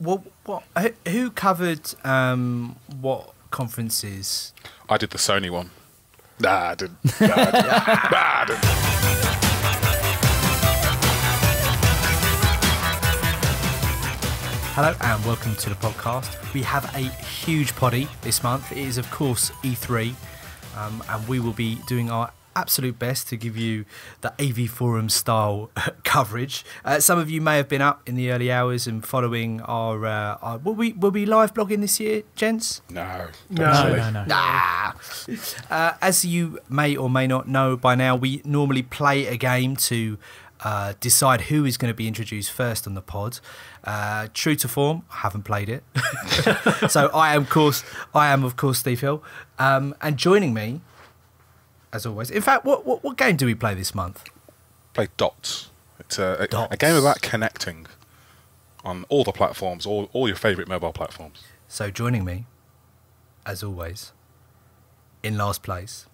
Who covered what conferences? I did the Sony one. Nah, I didn't. I didn't. Hello and welcome to the podcast. We have a huge poddy this month. It is, of course, E3, and we will be doing our absolute best to give you the AVForums style coverage. Some of you may have been up in the early hours and following our will we live blogging this year, gents? No. Nah. As you may or may not know by now, we normally play a game to decide who is going to be introduced first on the pod. True to form, I haven't played it. So I am of course Steve Hill, and joining me as always. In fact, what game do we play this month? Play Dots. It's a Dots. game about connecting on all the platforms, all your favourite mobile platforms. So joining me, as always, in last place,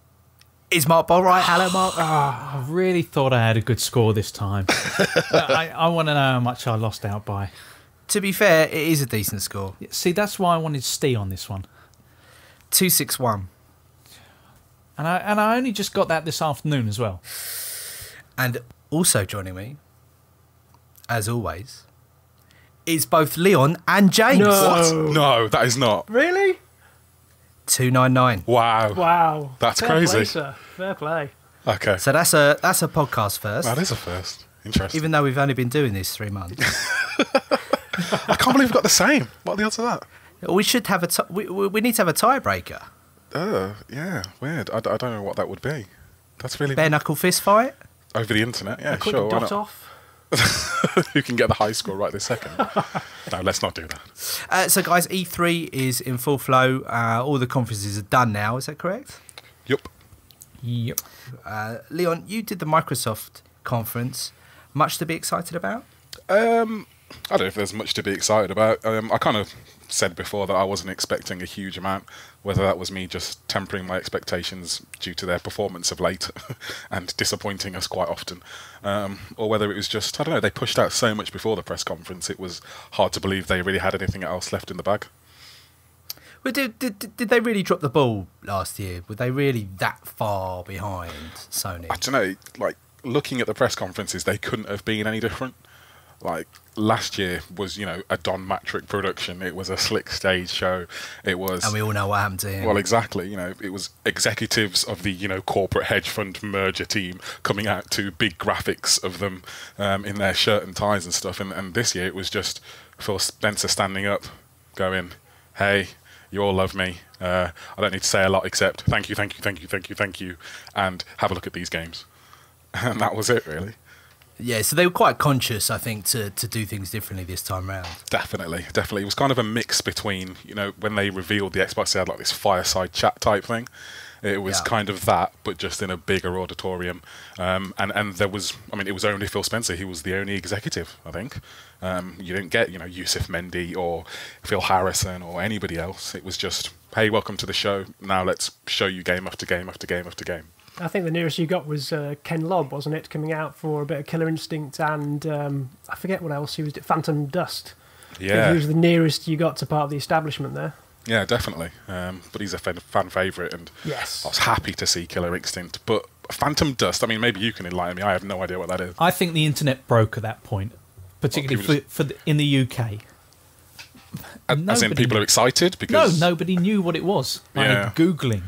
is Mark Bolright. Hello, Mark. I really thought I had a good score this time. I want to know how much I lost out by. To be fair, it is a decent score. See, that's why I wanted Steve on this one. 261. And I only just got that this afternoon as well. And also joining me, as always, is both Leon and James. What? No, that is not. Really? 299. Wow. Wow. That's Fair crazy. Play, sir. Fair play. Okay. So that's a podcast first. That is a first. Interesting. Even though we've only been doing this 3 months. I can't believe we've got the same. What are the odds of that? We should have we need to have a tiebreaker. Yeah, weird. I don't know what that would be. That's really Bare knuckle fist fight? over the internet. Yeah, A quick sure. Why dot not? off. Who can get the high score right this second? No, let's not do that. So guys, E3 is in full flow. All the conferences are done now. Is that correct? Yep. Leon, you did the Microsoft conference. Much to be excited about? I don't know if there's much to be excited about. I kind of said before that I wasn't expecting a huge amount, whether that was me just tempering my expectations due to their performance of late and disappointing us quite often, or whether it was just, I don't know, they pushed out so much before the press conference, it was hard to believe they really had anything else left in the bag. Well, did they really drop the ball last year? Were they really that far behind Sony? I don't know, like, looking at the press conferences, they couldn't have been any different. Like, last year was, you know, a Don Matrick production. It was a slick stage show. It was... And we all know what happened to him. Well, exactly. You know, it was executives of the, you know, corporate hedge fund merger team coming out to big graphics of them in their shirt and ties and stuff. And this year it was just Phil Spencer standing up, going, hey, you all love me. I don't need to say a lot except thank you, and have a look at these games. And that was it, really. Yeah, so they were quite conscious, I think, to do things differently this time round. Definitely. It was kind of a mix between, you know, when they revealed the Xbox, they had like this fireside chat type thing. It was kind of that, but just in a bigger auditorium. And there was, I mean, it was only Phil Spencer. He was the only executive, I think. You didn't get, you know, Yusuf Mendy or Phil Harrison or anybody else. It was just, hey, welcome to the show. Now let's show you game after game after game after game. I think the nearest you got was Ken Lobb, wasn't it? Coming out for a bit of Killer Instinct and I forget what else he was. Phantom Dust. Yeah. He was the nearest you got to part of the establishment there. Yeah, definitely. But he's a fan favourite, and Yes. I was happy to see Killer Instinct. But Phantom Dust, I mean, maybe you can enlighten me. I have no idea what that is. I think the internet broke at that point, particularly in the UK. As in, people are excited because nobody knew what it was. Yeah. Googling.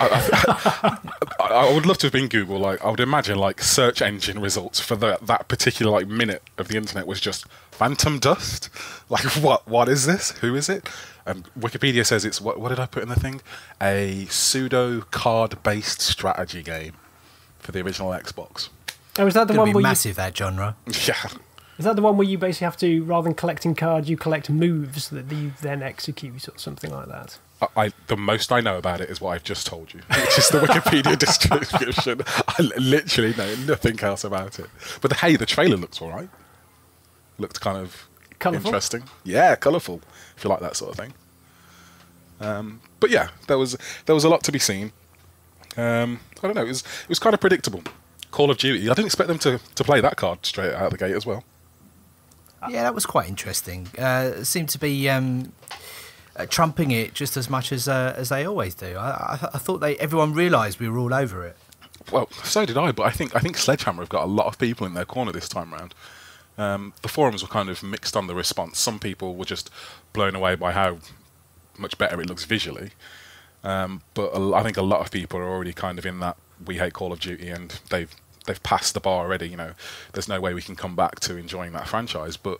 I would love to have been Google. Like, I would imagine, like, search engine results for that particular like minute of the internet was just Phantom Dust. Like, what is this? Who is it? And Wikipedia says it's what did I put in the thing? A pseudo card-based strategy game for the original Xbox. Oh, is that the It's one going to be where massive, that genre. Yeah. Is that the one where you basically have to, rather than collecting cards, you collect moves that you then execute or something like that? The most I know about it is what I've just told you, which is the Wikipedia description. I literally know nothing else about it. But hey, the trailer looks all right. Looked kind of Colourful? interesting. Yeah, colourful, if you like that sort of thing. But yeah, there was a lot to be seen. I don't know, it was kind of predictable. Call of Duty, I didn't expect them to play that card straight out of the gate as well. Yeah, that was quite interesting. Seemed to be trumping it just as much as they always do. I thought everyone realised we were all over it. Well, so did I, but I think Sledgehammer have got a lot of people in their corner this time round. The forums were kind of mixed on the response. Some people were just blown away by how much better it looks visually, but I think a lot of people are already kind of in that we hate Call of Duty, and they've passed the bar already. There's no way we can come back to enjoying that franchise, but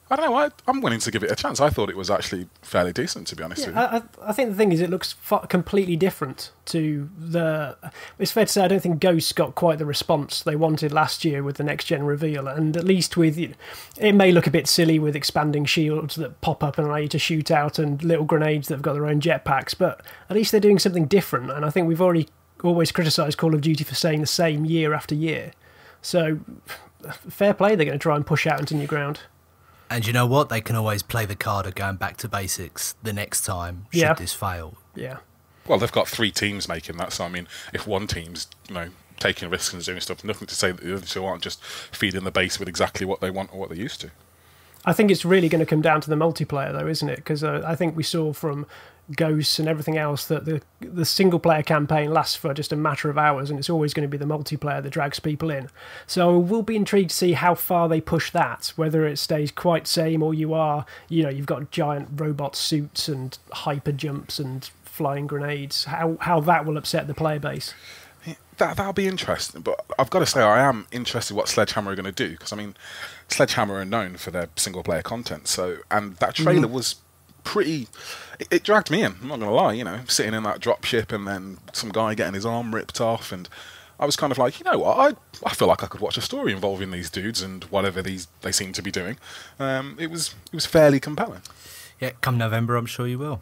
I don't know. I'm willing to give it a chance. I thought it was actually fairly decent, to be honest with you. I think the thing is, it looks completely different to the. It's fair to say I don't think Ghosts got quite the response they wanted last year with the next gen reveal, and at least with it may look a bit silly with expanding shields that pop up and allow you to shoot out, and little grenades that have got their own jetpacks. But at least they're doing something different, and I think we've always criticised Call of Duty for saying the same year after year. So fair play, they're going to try and push out into new ground. And you know what? They can always play the card of going back to basics the next time, should this fail. Yeah. Well, they've got 3 teams making that, so I mean, if one team's taking risks and doing stuff, nothing to say that the other 2 aren't just feeding the base with exactly what they want or what they're used to. I think it's really going to come down to the multiplayer, though, isn't it? Because I think we saw from Ghosts and everything else that the single player campaign lasts for just a matter of hours, and it's always going to be the multiplayer that drags people in. So we'll be intrigued to see how far they push that, whether it stays quite same or you've got giant robot suits and hyper jumps and flying grenades, how that will upset the player base. That'll be interesting, but I've got to say I am interested what Sledgehammer are going to do, because I mean, Sledgehammer are known for their single player content, and that trailer was pretty. It dragged me in. I'm not going to lie. Sitting in that dropship and then some guy getting his arm ripped off, and I was kind of like, you know what, I feel like I could watch a story involving these dudes and whatever they seem to be doing. It was fairly compelling. Yeah, come November, I'm sure you will.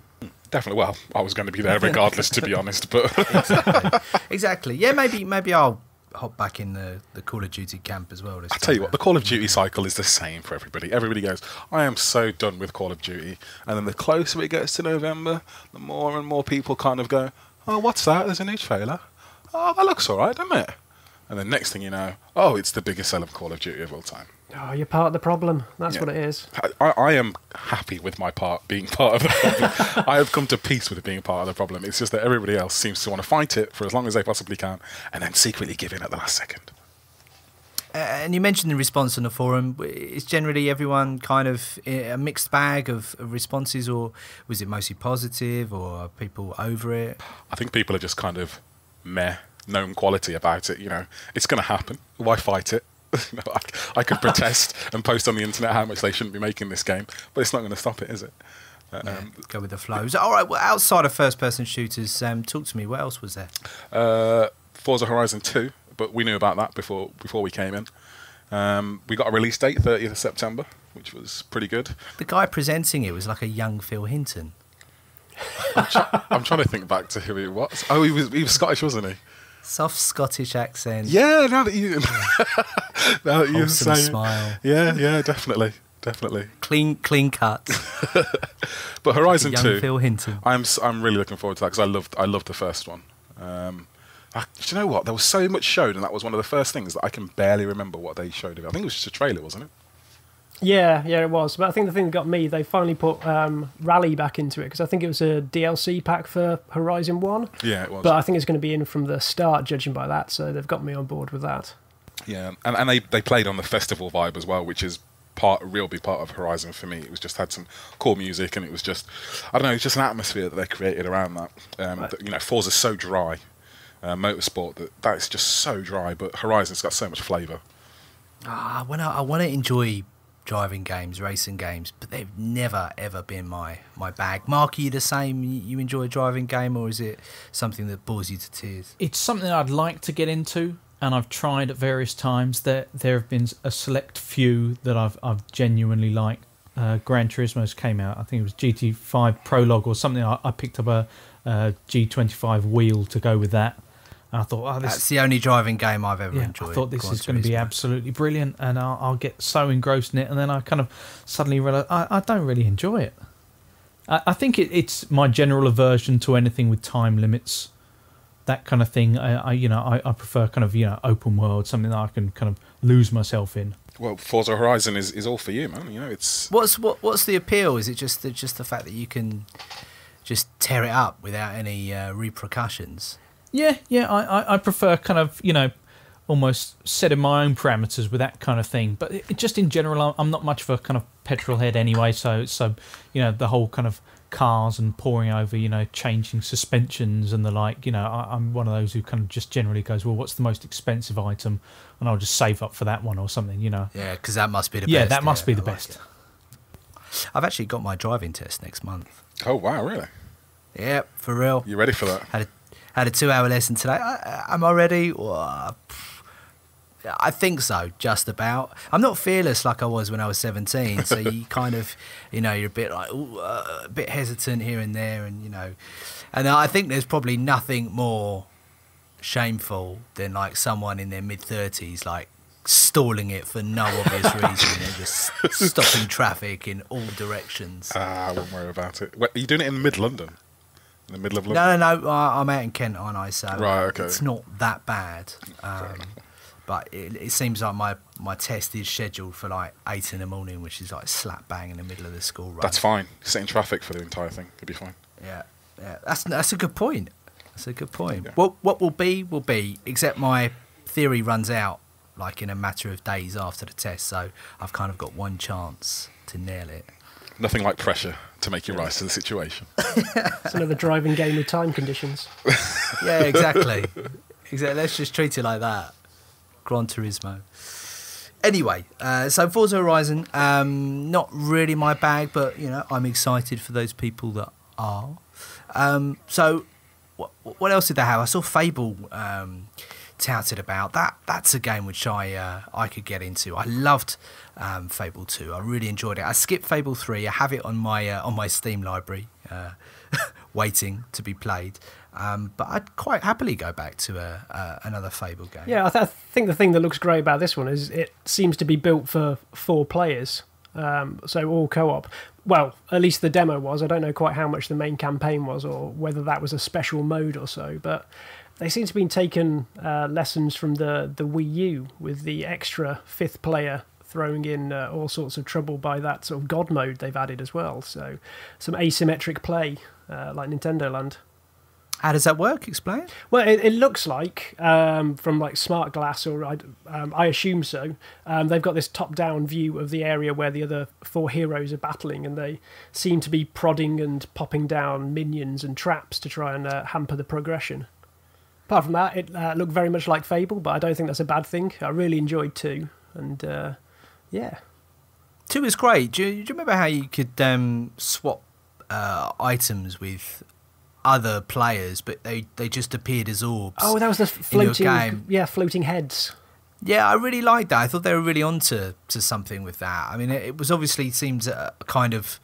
Definitely. Well, I was going to be there regardless, to be honest. But exactly. Yeah, maybe I'll hop back in the Call of Duty camp as well. I tell you what, the Call of Duty cycle is the same for everybody. Everybody goes, I am so done with Call of Duty, and then the closer it gets to November, the more and more people kind of go, oh, what's that? There's a new trailer. Oh, that looks all right, doesn't it? And then next thing you know, oh, it's the biggest selling Call of Duty of all time. Oh, you're part of the problem. That's what it is. I am happy with my being part of the problem. I have come to peace with it being part of the problem. It's just that everybody else seems to want to fight it for as long as they possibly can, and then secretly give in at the last second. And you mentioned the response on the forum. Is generally everyone kind of a mixed bag of responses, or was it mostly positive, or are people over it? I think people are just kind of known quality about it. It's going to happen. Why fight it? I could protest and post on the internet how much they shouldn't be making this game, but it's not going to stop it, is it? Go with the flow. All right, well, outside of first-person shooters, talk to me. What else was there? Forza Horizon 2, but we knew about that before we came in. We got a release date, 30th of September, which was pretty good. The guy presenting it was like a young Phil Hinton. I'm trying to think back to who he was. Oh, he was Scottish, wasn't he? Soft Scottish accent. Yeah, now that you say smile. Yeah, definitely. Clean cut. But Horizon 2, Phil Hinton. I'm really looking forward to that, because I loved the first one. Do you know what? There was so much showed, and that was one of the first things that I can barely remember what they showed of it. I think it was just a trailer, wasn't it? Yeah, it was. But I think the thing that got me, they finally put Rally back into it, because I think it was a DLC pack for Horizon 1. Yeah, it was. But I think it's going to be in from the start, judging by that, so they've got me on board with that. Yeah, and they played on the festival vibe as well, which is a real big part of Horizon for me. It was just had some cool music, and it was just, I don't know, it's just an atmosphere that they created around that. Forza's so dry, Motorsport, that's just so dry, but Horizon's got so much flavour. I want to enjoy driving games, racing games, but they've never ever been my bag. Mark, are you the same? You enjoy a driving game, or is it something that bores you to tears? It's something I'd like to get into, and I've tried at various times. There have been a select few that I've genuinely liked. Gran Turismo's came out. I think it was GT5 Prologue or something. I picked up a G25 wheel to go with that. And I thought, that's the only driving game I've ever enjoyed. I thought this is going to be absolutely brilliant, and I'll get so engrossed in it, and then I kind of suddenly realise I don't really enjoy it. I think it's my general aversion to anything with time limits, that kind of thing. I prefer kind of open world, something that I can kind of lose myself in. Well, Forza Horizon is all for you, man. You know, it's What's the appeal? Is it just the fact that you can just tear it up without any repercussions? Yeah. I prefer kind of, almost setting my own parameters with that kind of thing. But just in general, I'm not much of a kind of petrol head anyway. So the whole kind of cars and pouring over, changing suspensions and the like. I'm one of those who kind of just generally goes, well, what's the most expensive item, and I'll just save up for that one or something. Yeah, because that must be the best. Yeah, that must be the best. I've actually got my driving test next month. Oh wow, really? Yeah, for real. You ready for that? Had a 2-hour lesson today. Am I ready? I think so, just about. I'm not fearless like I was when I was 17, so you kind of, you're a bit like, a bit hesitant here and there, and and I think there's probably nothing more shameful than like someone in their mid-30s like stalling it for no obvious reason and just stopping traffic in all directions. I won't worry about it. Are you doing it in mid-London? In the middle of London? No, I'm out in Kent, aren't I? So right, okay. It's not that bad. But it seems like my test is scheduled for like 8 in the morning, which is like slap bang in the middle of the school run. That's fine. Sit in traffic for the entire thing. It'll be fine. Yeah. That's a good point. That's a good point. Yeah. What will be, except my theory runs out like in a matter of days after the test, so I've kind of got one chance to nail it. Nothing like pressure to make you rise to the situation. It's another driving game with time conditions. Yeah, exactly. Let's just treat it like that. Gran Turismo. Anyway, so Forza Horizon, not really my bag, but I'm excited for those people that are. So, what else did they have? I saw Fable touted about. That's a game which I could get into. I loved Fable 2. I really enjoyed it. I skipped Fable 3. I have it on my Steam library, waiting to be played. But I'd quite happily go back to another Fable game. Yeah, I think the thing that looks great about this one is it seems to be built for 4 players, so all co-op. Well, at least the demo was. I don't know quite how much the main campaign was or whether that was a special mode or so, but they seem to have been taking lessons from the Wii U with the extra 5th player throwing in all sorts of trouble by that sort of God mode they've added as well. So some asymmetric play like Nintendo Land. How does that work? Explain. Well, it looks like, from like Smart Glass, or I assume so, they've got this top-down view of the area where the other 4 heroes are battling, and they seem to be prodding and popping down minions and traps to try and hamper the progression. Apart from that, it looked very much like Fable, but I don't think that's a bad thing. I really enjoyed 2, and yeah. 2 is great. Do you remember how you could swap items with other players, but they just appeared as orbs? Oh, that was the floating heads. Yeah, I really liked that. I thought they were really onto something with that. I mean, it was obviously seems a kind of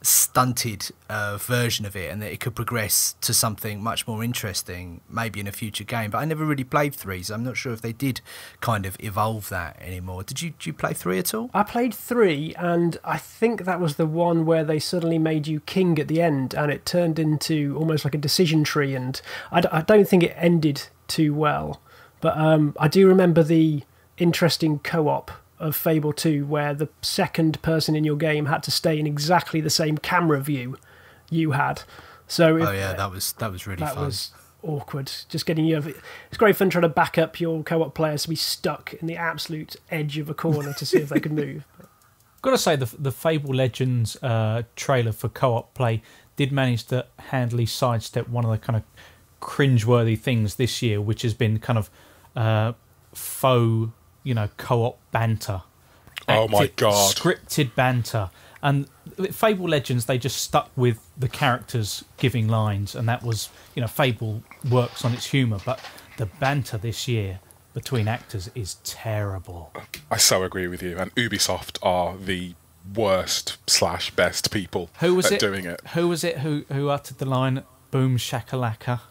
stunted version of it, and that it could progress to something much more interesting maybe in a future game. But I never really played 3, so I'm not sure if they did kind of evolve that anymore. Did you play 3 at all? I played 3, and I think that was the one where they suddenly made you king at the end, and it turned into almost like a decision tree, and I don't think it ended too well. But I do remember the interesting co-op of Fable 2 where the second person in your game had to stay in exactly the same camera view you had. So that was really fun. That was awkward. Just getting you. It's great fun trying to back up your co-op players to be stuck in the absolute edge of a corner to see if they could move. Got to say the Fable Legends trailer for co-op play did manage to handily sidestep one of the kind of cringeworthy things this year, which has been kind of faux, co-op banter. Oh my God. Scripted banter. And Fable Legends, they just stuck with the characters giving lines, and that was, Fable works on its humour, but the banter this year between actors is terrible. I so agree with you, and Ubisoft are the worst / best people doing it. Who was it who uttered the line, boom shakalaka?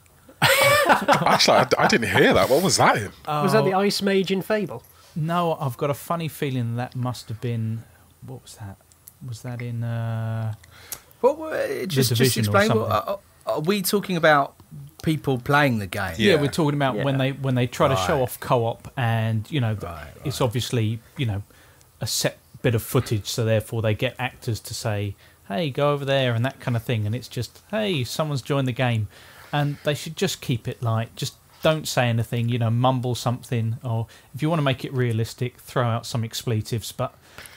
Actually, I didn't hear that. What was that in? Was that the Ice Mage in Fable? No, I've got a funny feeling that must have been... What was that? Was that in... just explain. Are we talking about people playing the game. Yeah, we're talking about when they try to show Right. off co-op, and it's obviously a set bit of footage, so therefore they get actors to say, "Hey, go over there," and that kind of thing, and it's just, "Hey, someone's joined the game," and they should just keep it light. Just don't say anything, mumble something, or if you want to make it realistic, throw out some expletives, but.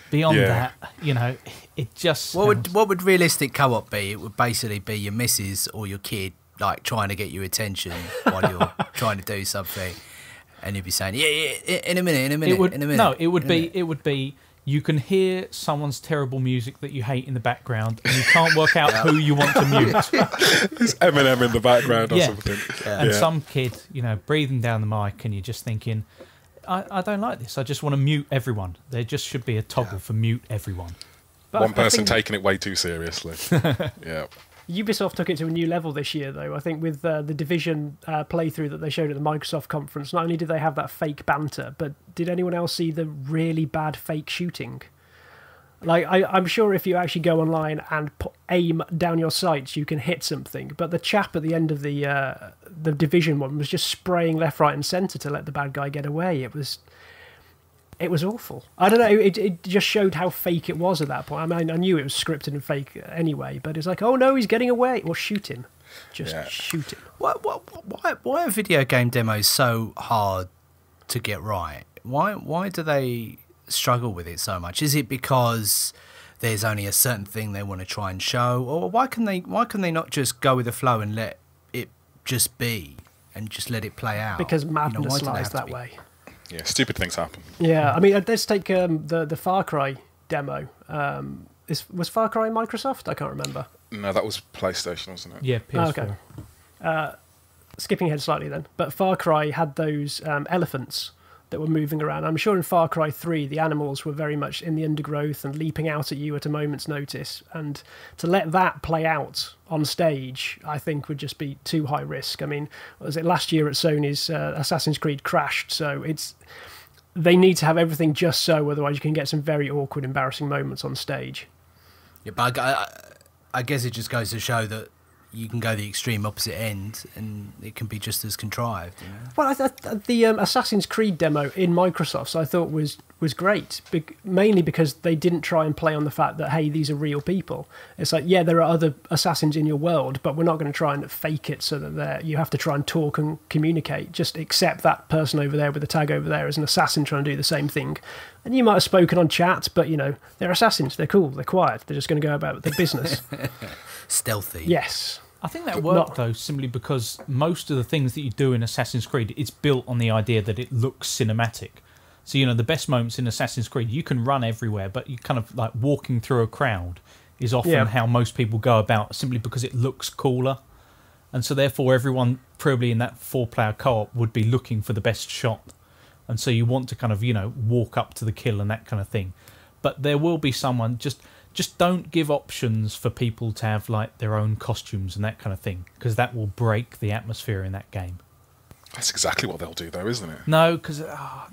Beyond that, it just. What would realistic co-op be? It would basically be your missus or your kid like trying to get your attention while you're trying to do something, and you'd be saying, "Yeah, in a minute, in a minute." No, it would be. You can hear someone's terrible music that you hate in the background, and you can't work out who you want to mute. There's Eminem in the background or something. And some kid, breathing down the mic, and you're just thinking, I don't like this. I just want to mute everyone. There just should be a toggle for mute everyone. But One person taking it way too seriously. Yeah. Ubisoft took it to a new level this year, though. I think with the Division playthrough that they showed at the Microsoft conference, not only did they have that fake banter, but did anyone else see the really bad fake shooting? Like, I'm sure if you actually go online and aim down your sights, you can hit something. But the chap at the end of the Division one was just spraying left, right, and centre to let the bad guy get away. It was awful. I don't know. It just showed how fake it was at that point. I mean, I knew it was scripted and fake anyway, but it's like, oh no, he's getting away. Well, shoot him. Just shoot him. Why are video game demos so hard to get right? Why do they struggle with it so much? Is it because there's only a certain thing they want to try and show, or why can they not just go with the flow and let it just be and just let it play out? Because madness lies that way. Yeah, stupid things happen. Yeah, I mean, let's take the Far Cry demo. Was Far Cry Microsoft? I can't remember. No, that was PlayStation, wasn't it? Yeah, PS4. Okay. Skipping ahead slightly then, but Far Cry had those elephants that were moving around. I'm sure in Far Cry 3 the animals were very much in the undergrowth and leaping out at you at a moment's notice, and to let that play out on stage I think would just be too high risk. I mean, was it last year at Sony's Assassin's Creed crashed, so they need to have everything just so, otherwise you can get some very awkward, embarrassing moments on stage. Yeah, but I guess it just goes to show that you can go the extreme opposite end and it can be just as contrived. Well, the Assassin's Creed demo in Microsoft I thought was great, mainly because they didn't try and play on the fact that, hey, these are real people. It's like, yeah, there are other assassins in your world, but we're not going to try and fake it so that you have to try and talk and communicate. Just accept that person over there with the tag over there as an assassin trying to do the same thing. And you might have spoken on chat, but, they're assassins. They're cool. They're quiet. They're just going to go about their business. Stealthy. Yes. I think that worked, though, simply because most of the things that you do in Assassin's Creed, it's built on the idea that it looks cinematic. So, the best moments in Assassin's Creed, you can run everywhere, but you kind of like walking through a crowd is often how most people go about, simply because it looks cooler. And so, therefore, everyone probably in that 4-player co-op would be looking for the best shot. And so you want to kind of, walk up to the kill and that kind of thing. But there will be someone, just don't give options for people to have like their own costumes and that kind of thing, because that will break the atmosphere in that game. That's exactly what they'll do, though, isn't it? No, because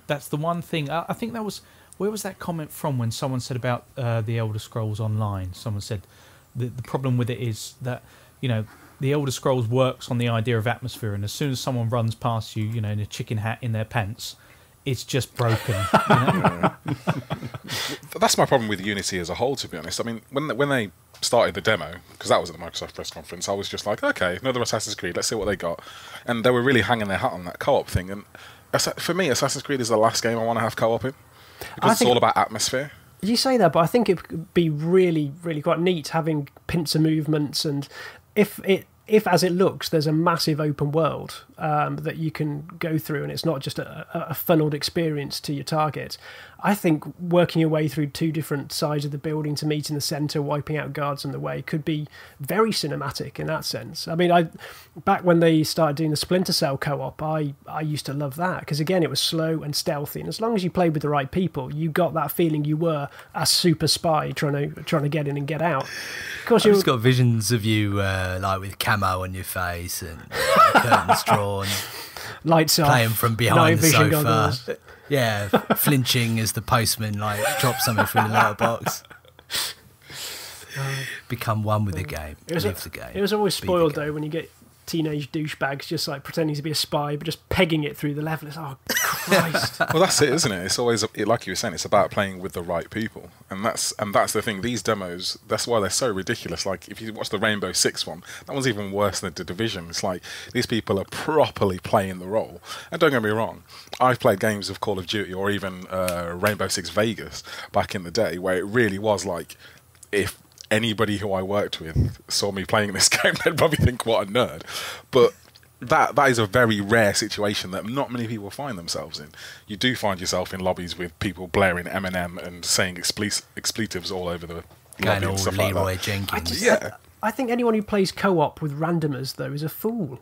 that's the one thing. I think that was... Where was that comment from when someone said about the Elder Scrolls Online? Someone said the problem with it is that, the Elder Scrolls works on the idea of atmosphere, and as soon as someone runs past you, in a chicken hat in their pants, it's just broken. That's my problem with Unity as a whole, to be honest. I mean, when they started the demo, because that was at the Microsoft press conference, I was just like, okay, another Assassin's Creed, let's see what they got. And they were really hanging their hat on that co-op thing. And for me, Assassin's Creed is the last game I want to have co-op in, because it's all about atmosphere. You say that, but I think it could be really, really quite neat having pincer movements, and if as it looks, there's a massive open world that you can go through, and it's not just a funneled experience to your target. I think working your way through 2 different sides of the building to meet in the centre, wiping out guards on the way, could be very cinematic in that sense. I mean, back when they started doing the Splinter Cell co-op, I used to love that, because again, it was slow and stealthy, and as long as you played with the right people, you got that feeling you were a super spy trying to get in and get out. Of course, I've just got visions of you like with camo on your face and curtains drawn, lights off, playing from behind the sofa. Goggles. Yeah, flinching as the postman drops something through the letterbox. Become one with the game. Live the game. It was always spoiled though when you get teenage douchebags just like pretending to be a spy, but just pegging it through the level. It's, oh Christ. Well, that's it, isn't it? It's always, like you were saying, it's about playing with the right people, and that's the thing. These demos, that's why they're so ridiculous. Like if you watch the Rainbow Six one, that one's even worse than the Division. It's like these people are properly playing the role. And don't get me wrong, I've played games of Call of Duty or even Rainbow Six Vegas back in the day, where it really was like, if anybody who I worked with saw me playing this game, they'd probably think, what a nerd. But that is a very rare situation that not many people find themselves in. You do find yourself in lobbies with people blaring Eminem and saying expletives all over the lobby and stuff like that. Jenkins. I think anyone who plays co-op with randomers, though, is a fool.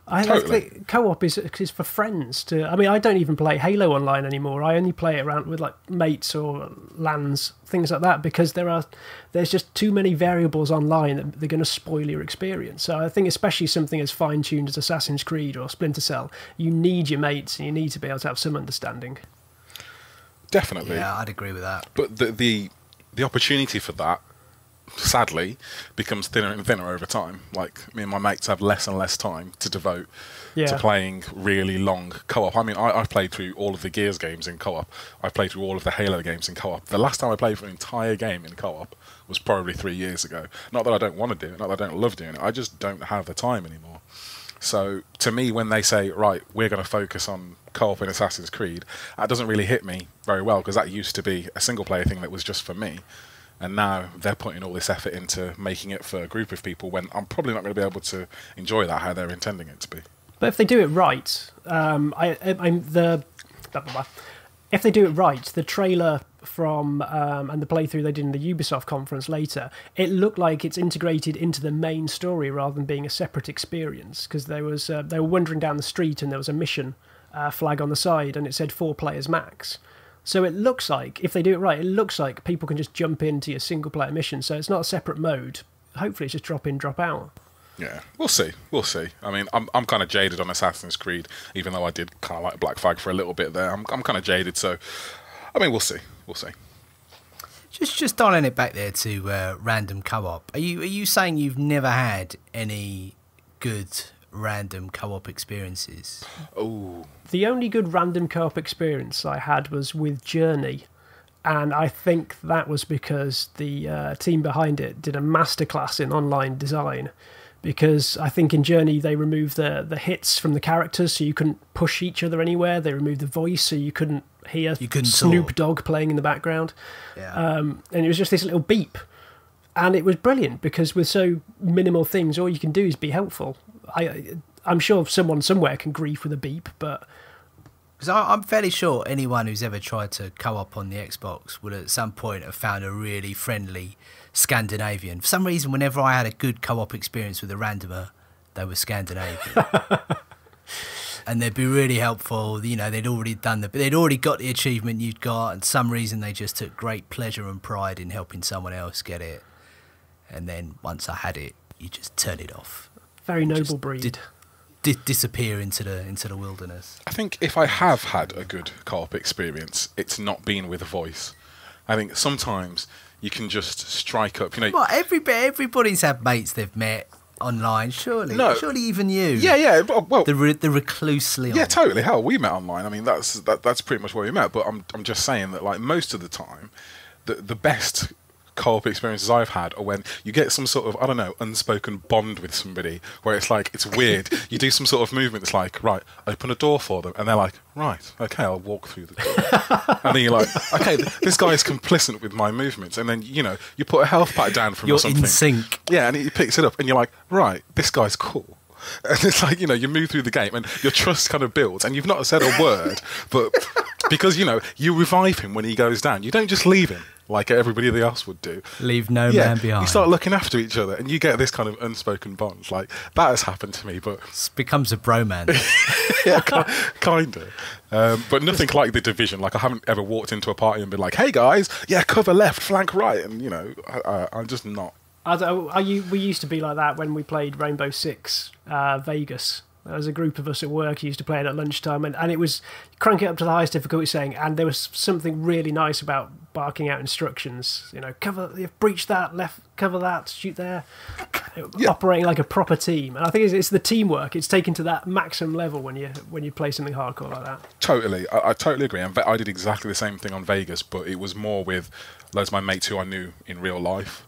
I think co-op is for friends. I mean, I don't even play Halo online anymore. I only play it around with like mates or LANs, things like that, because there's just too many variables online that they're going to spoil your experience. So I think especially something as fine-tuned as Assassin's Creed or Splinter Cell, you need your mates and you need to be able to have some understanding. Definitely. Yeah, I'd agree with that. But the opportunity for that, sadly, becomes thinner and thinner over time. Like, me and my mates have less and less time to devote to playing really long co-op. I mean, I've played through all of the Gears games in co-op. I've played through all of the Halo games in co-op. The last time I played for an entire game in co-op was probably 3 years ago. Not that I don't want to do it, not that I don't love doing it, I just don't have the time anymore. So, to me, when they say, right, we're going to focus on co-op in Assassin's Creed, that doesn't really hit me very well, because that used to be a single-player thing that was just for me. And now they're putting all this effort into making it for a group of people when I'm probably not going to be able to enjoy that how they're intending it to be. But if they do it right, if they do it right, the trailer from and the playthrough they did in the Ubisoft conference later, it looked like it's integrated into the main story rather than being a separate experience. Because they were wandering down the street and there was a mission flag on the side and it said 4 players max. So it looks like, if they do it right, it looks like people can just jump into your single-player mission. So it's not a separate mode. Hopefully it's just drop in, drop out. Yeah, we'll see. We'll see. I mean, I'm kind of jaded on Assassin's Creed, even though I did kind of like Black Flag for a little bit there. I'm kind of jaded, so, I mean, we'll see. We'll see. Just dialing it back there to random co-op. Are you saying you've never had any good random co-op experiences? Oh. The only good random co-op experience I had was with Journey, and I think that was because the team behind it did a masterclass in online design, because I think in Journey they removed the hits from the characters so you couldn't push each other anywhere. They removed the voice so you couldn't hear Snoop Dogg playing in the background. Yeah. And it was just this little beep, and it was brilliant because with so minimal things all you can do is be helpful. I'm sure someone somewhere can grief with a beep, but... Because I'm fairly sure anyone who's ever tried to co-op on the Xbox would at some point have found a really friendly Scandinavian. For some reason, whenever I had a good co-op experience with a randomer, they were Scandinavian. And they'd be really helpful. You know, they'd already got the achievement you'd got, and for some reason they just took great pleasure and pride in helping someone else get it. And then once I had it, you just turn it off. Very noble breed. Disappear into the wilderness. I think if I have had a good co-op experience, it's not been with a voice. I think sometimes you can just strike up. You know, well, everybody's had mates they've met online. Surely, surely even you. Yeah. Well, the recluse Leon. Yeah, totally. Hell, we met online. I mean, that's pretty much where we met. But I'm just saying that, like, most of the time, the best co-op experiences I've had are when you get some sort of, I don't know, unspoken bond with somebody where it's like, it's weird. You do some sort of movement that's like, right, open a door for them. And they're like, right, okay, I'll walk through the door. And then you're like, okay, this guy is complicit with my movements. And then, you know, you put a health pack down for him or something. You're in sync. Yeah, and he picks it up and you're like, right, this guy's cool. And it's like, you know, you move through the game and your trust kind of builds and you've not said a word, but because, you know, you revive him when he goes down. You don't just leave him like everybody else would do. Leave no man behind. You start looking after each other and you get this kind of unspoken bond. Like, that has happened to me, but... It becomes a bromance. Yeah, kind of. But nothing like the Division. Like, I haven't ever walked into a party and been like, hey guys, yeah, cover left, flank right. And, you know, I'm just not. We used to be like that when we played Rainbow Six Vegas. There was a group of us at work who used to play it at lunchtime, and it was crank it up to the highest difficulty saying, and there was something really nice about barking out instructions. You know, breach that, left, cover that, shoot there. operating like a proper team. And I think it's the teamwork. It's taken to that maximum level when you play something hardcore like that. Totally, I totally agree. And I did exactly the same thing on Vegas, but it was more with loads of my mates who I knew in real life.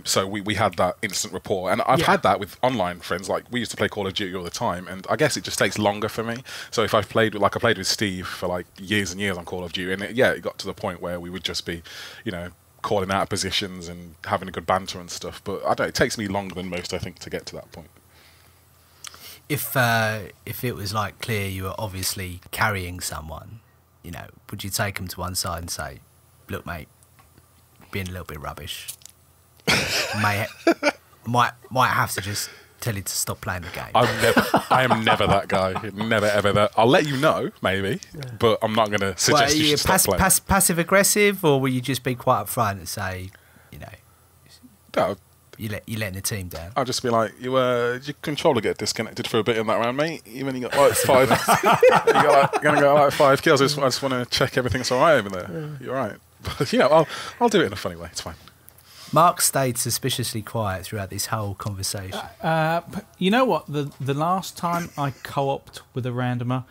So we had that instant rapport, and I've had that with online friends. Like, we used to play Call of Duty all the time, and I guess it just takes longer for me. So if I played with Steve for like years and years on Call of Duty, and it got to the point where we would just be, calling out positions and having a good banter and stuff. But I don't. It takes me longer than most, I think, to get to that point. If it was like clear you were obviously carrying someone, would you take them to one side and say, "Look, mate, being a little bit rubbish. might have to just tell you to stop playing the game." I am never that guy. Never ever that. I'll let you know, maybe, but I'm not going to suggest you should stop playing. Passive aggressive, or will you just be quite upfront and say, No, you're letting the team down? I'll just be like, your controller get disconnected for a bit in that round, mate. Even you got like 5, gonna go like 5 kills. I just want to check everything's all right over there. You're right, but I'll do it in a funny way. It's fine. Mark stayed suspiciously quiet throughout this whole conversation. You know what? The last time I co-opted with a randomer,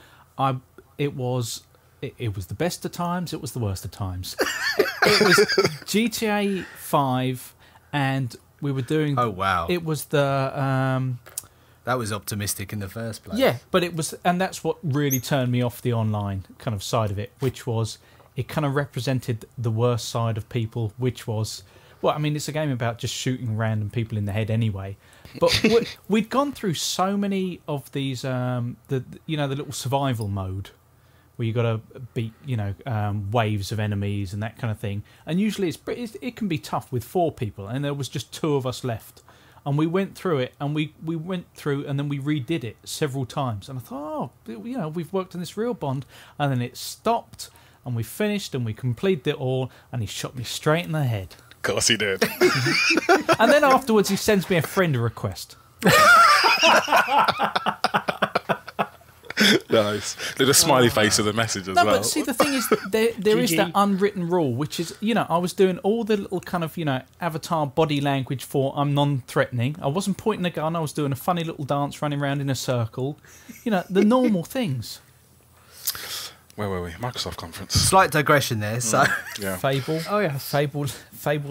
it was the best of times. It was the worst of times. It was GTA 5, and we were doing. Oh wow! It was the. That was optimistic in the first place. Yeah, but it was, and that's what really turned me off the online kind of side of it, which was it kind of represented the worst side of people, which was. Well, I mean, it's a game about just shooting random people in the head anyway. But we'd gone through so many of these, the little survival mode where you got to beat, waves of enemies and that kind of thing. And usually it can be tough with 4 people, and there was just 2 of us left. And we went through it, and we went through, and then we redid it several times. And I thought, we've worked on this real bond. And then it stopped, and we finished, and we completed it all, and he shot me straight in the head. Of course he did. And then afterwards he sends me a friend request. Nice. Did a smiley face of the message as well. But see, the thing is, there is that unwritten rule, which is, I was doing all the little kind of, avatar body language for I'm non-threatening. I wasn't pointing a gun. I was doing a funny little dance running around in a circle. The normal things. Where were we? Microsoft Conference. Slight digression there. So yeah. Fable. Oh yeah, Fable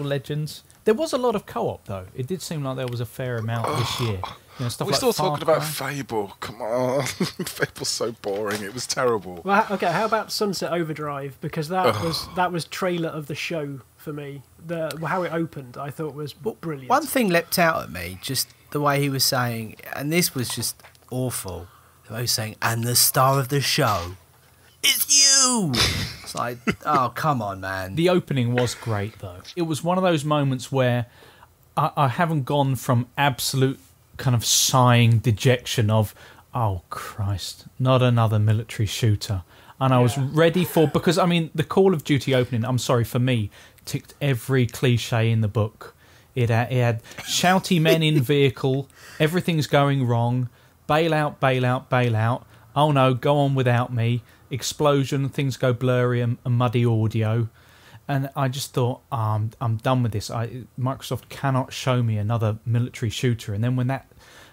Legends. There was a lot of co-op though. It did seem like there was a fair amount this year. Stuff We're like still Far talking about Cry. Fable. Come on, Fable's so boring. It was terrible. Well, okay. How about Sunset Overdrive? Because that was trailer of the show for me. How it opened, I thought was brilliant. one thing leapt out at me, just the way he was saying, and this was just awful. The way he was saying, "And the star of the show. It's you!" It's like, oh, come on, man. The opening was great, though. It was one of those moments where I haven't gone from absolute kind of sighing dejection of, oh, Christ, not another military shooter. And I was ready because, I mean, the Call of Duty opening, I'm sorry, for me, ticked every cliche in the book. It had shouty men in vehicle, everything's going wrong, bail out, bail out, bail out. Oh, no, go on without me. Explosion, things go blurry and muddy audio, and I just thought, I'm done with this. Microsoft cannot show me another military shooter. And then when that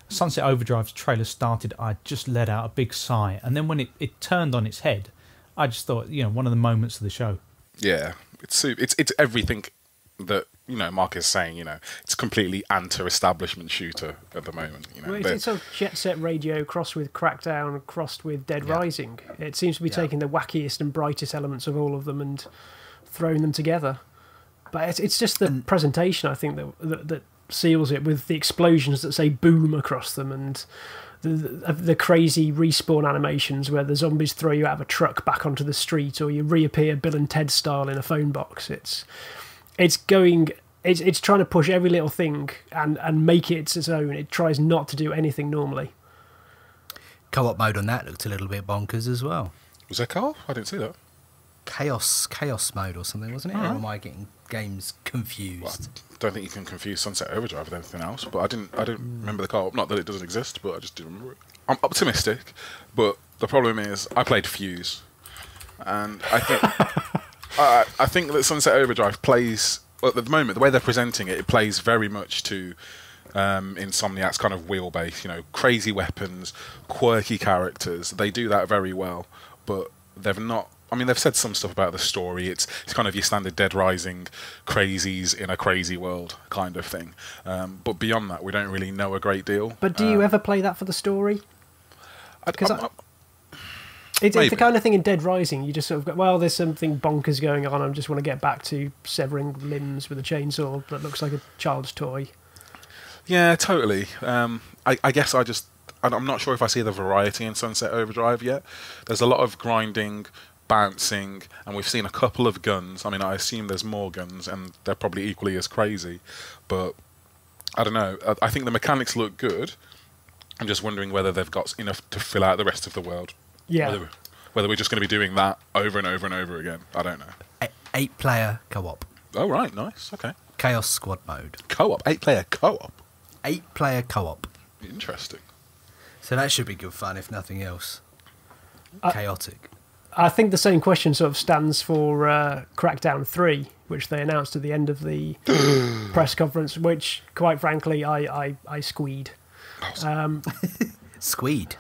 Sunset Overdrive's trailer started, I just let out a big sigh. And then when it turned on its head, I just thought, one of the moments of the show. Yeah, it's everything that Mark is saying. It's completely anti-establishment shooter at the moment. Well, it's sort of Jet Set Radio crossed with Crackdown, crossed with Dead Rising. It seems to be taking the wackiest and brightest elements of all of them and throwing them together. But it's just the presentation, I think, that seals it, with the explosions that say boom across them, and the crazy respawn animations where the zombies throw you out of a truck back onto the street, or you reappear Bill and Ted style in a phone box. It's trying to push every little thing and make it its own. It tries not to do anything normally. Co-op mode on that looked a little bit bonkers as well. Was there co-op? I didn't see that. Chaos mode or something, wasn't it? Or am I getting games confused? Well, I don't think you can confuse Sunset Overdrive with anything else, but I didn't remember the co-op. Not that it doesn't exist, but I just didn't remember it. I'm optimistic, but the problem is I played Fuse, and I think I think that Sunset Overdrive plays, well, at the moment, the way they're presenting it, it plays very much to Insomniac's kind of wheelbase, crazy weapons, quirky characters. They do that very well, but they've not. I mean, they've said some stuff about the story. It's kind of your standard Dead Rising crazies in a crazy world kind of thing. But beyond that, we don't really know a great deal. But do you ever play that for the story? Because it's the kind of thing in Dead Rising, you just sort of go, well, there's something bonkers going on, I just want to get back to severing limbs with a chainsaw that looks like a child's toy. Yeah, totally. I guess I'm not sure if I see the variety in Sunset Overdrive yet. There's a lot of grinding, bouncing, and we've seen a couple of guns. I mean, I assume there's more guns, and they're probably equally as crazy. But I don't know. I think the mechanics look good. I'm just wondering whether they've got enough to fill out the rest of the world. Yeah. Whether we're just going to be doing that over and over and over again. I don't know. 8-player co-op. Oh, right. Nice. Okay. Chaos Squad mode. Co-op. 8-player co-op. 8-player co-op. Interesting. So that should be good fun, if nothing else. Chaotic. I think the same question sort of stands for Crackdown 3, which they announced at the end of the press conference, which, quite frankly, I squeed. Squeed.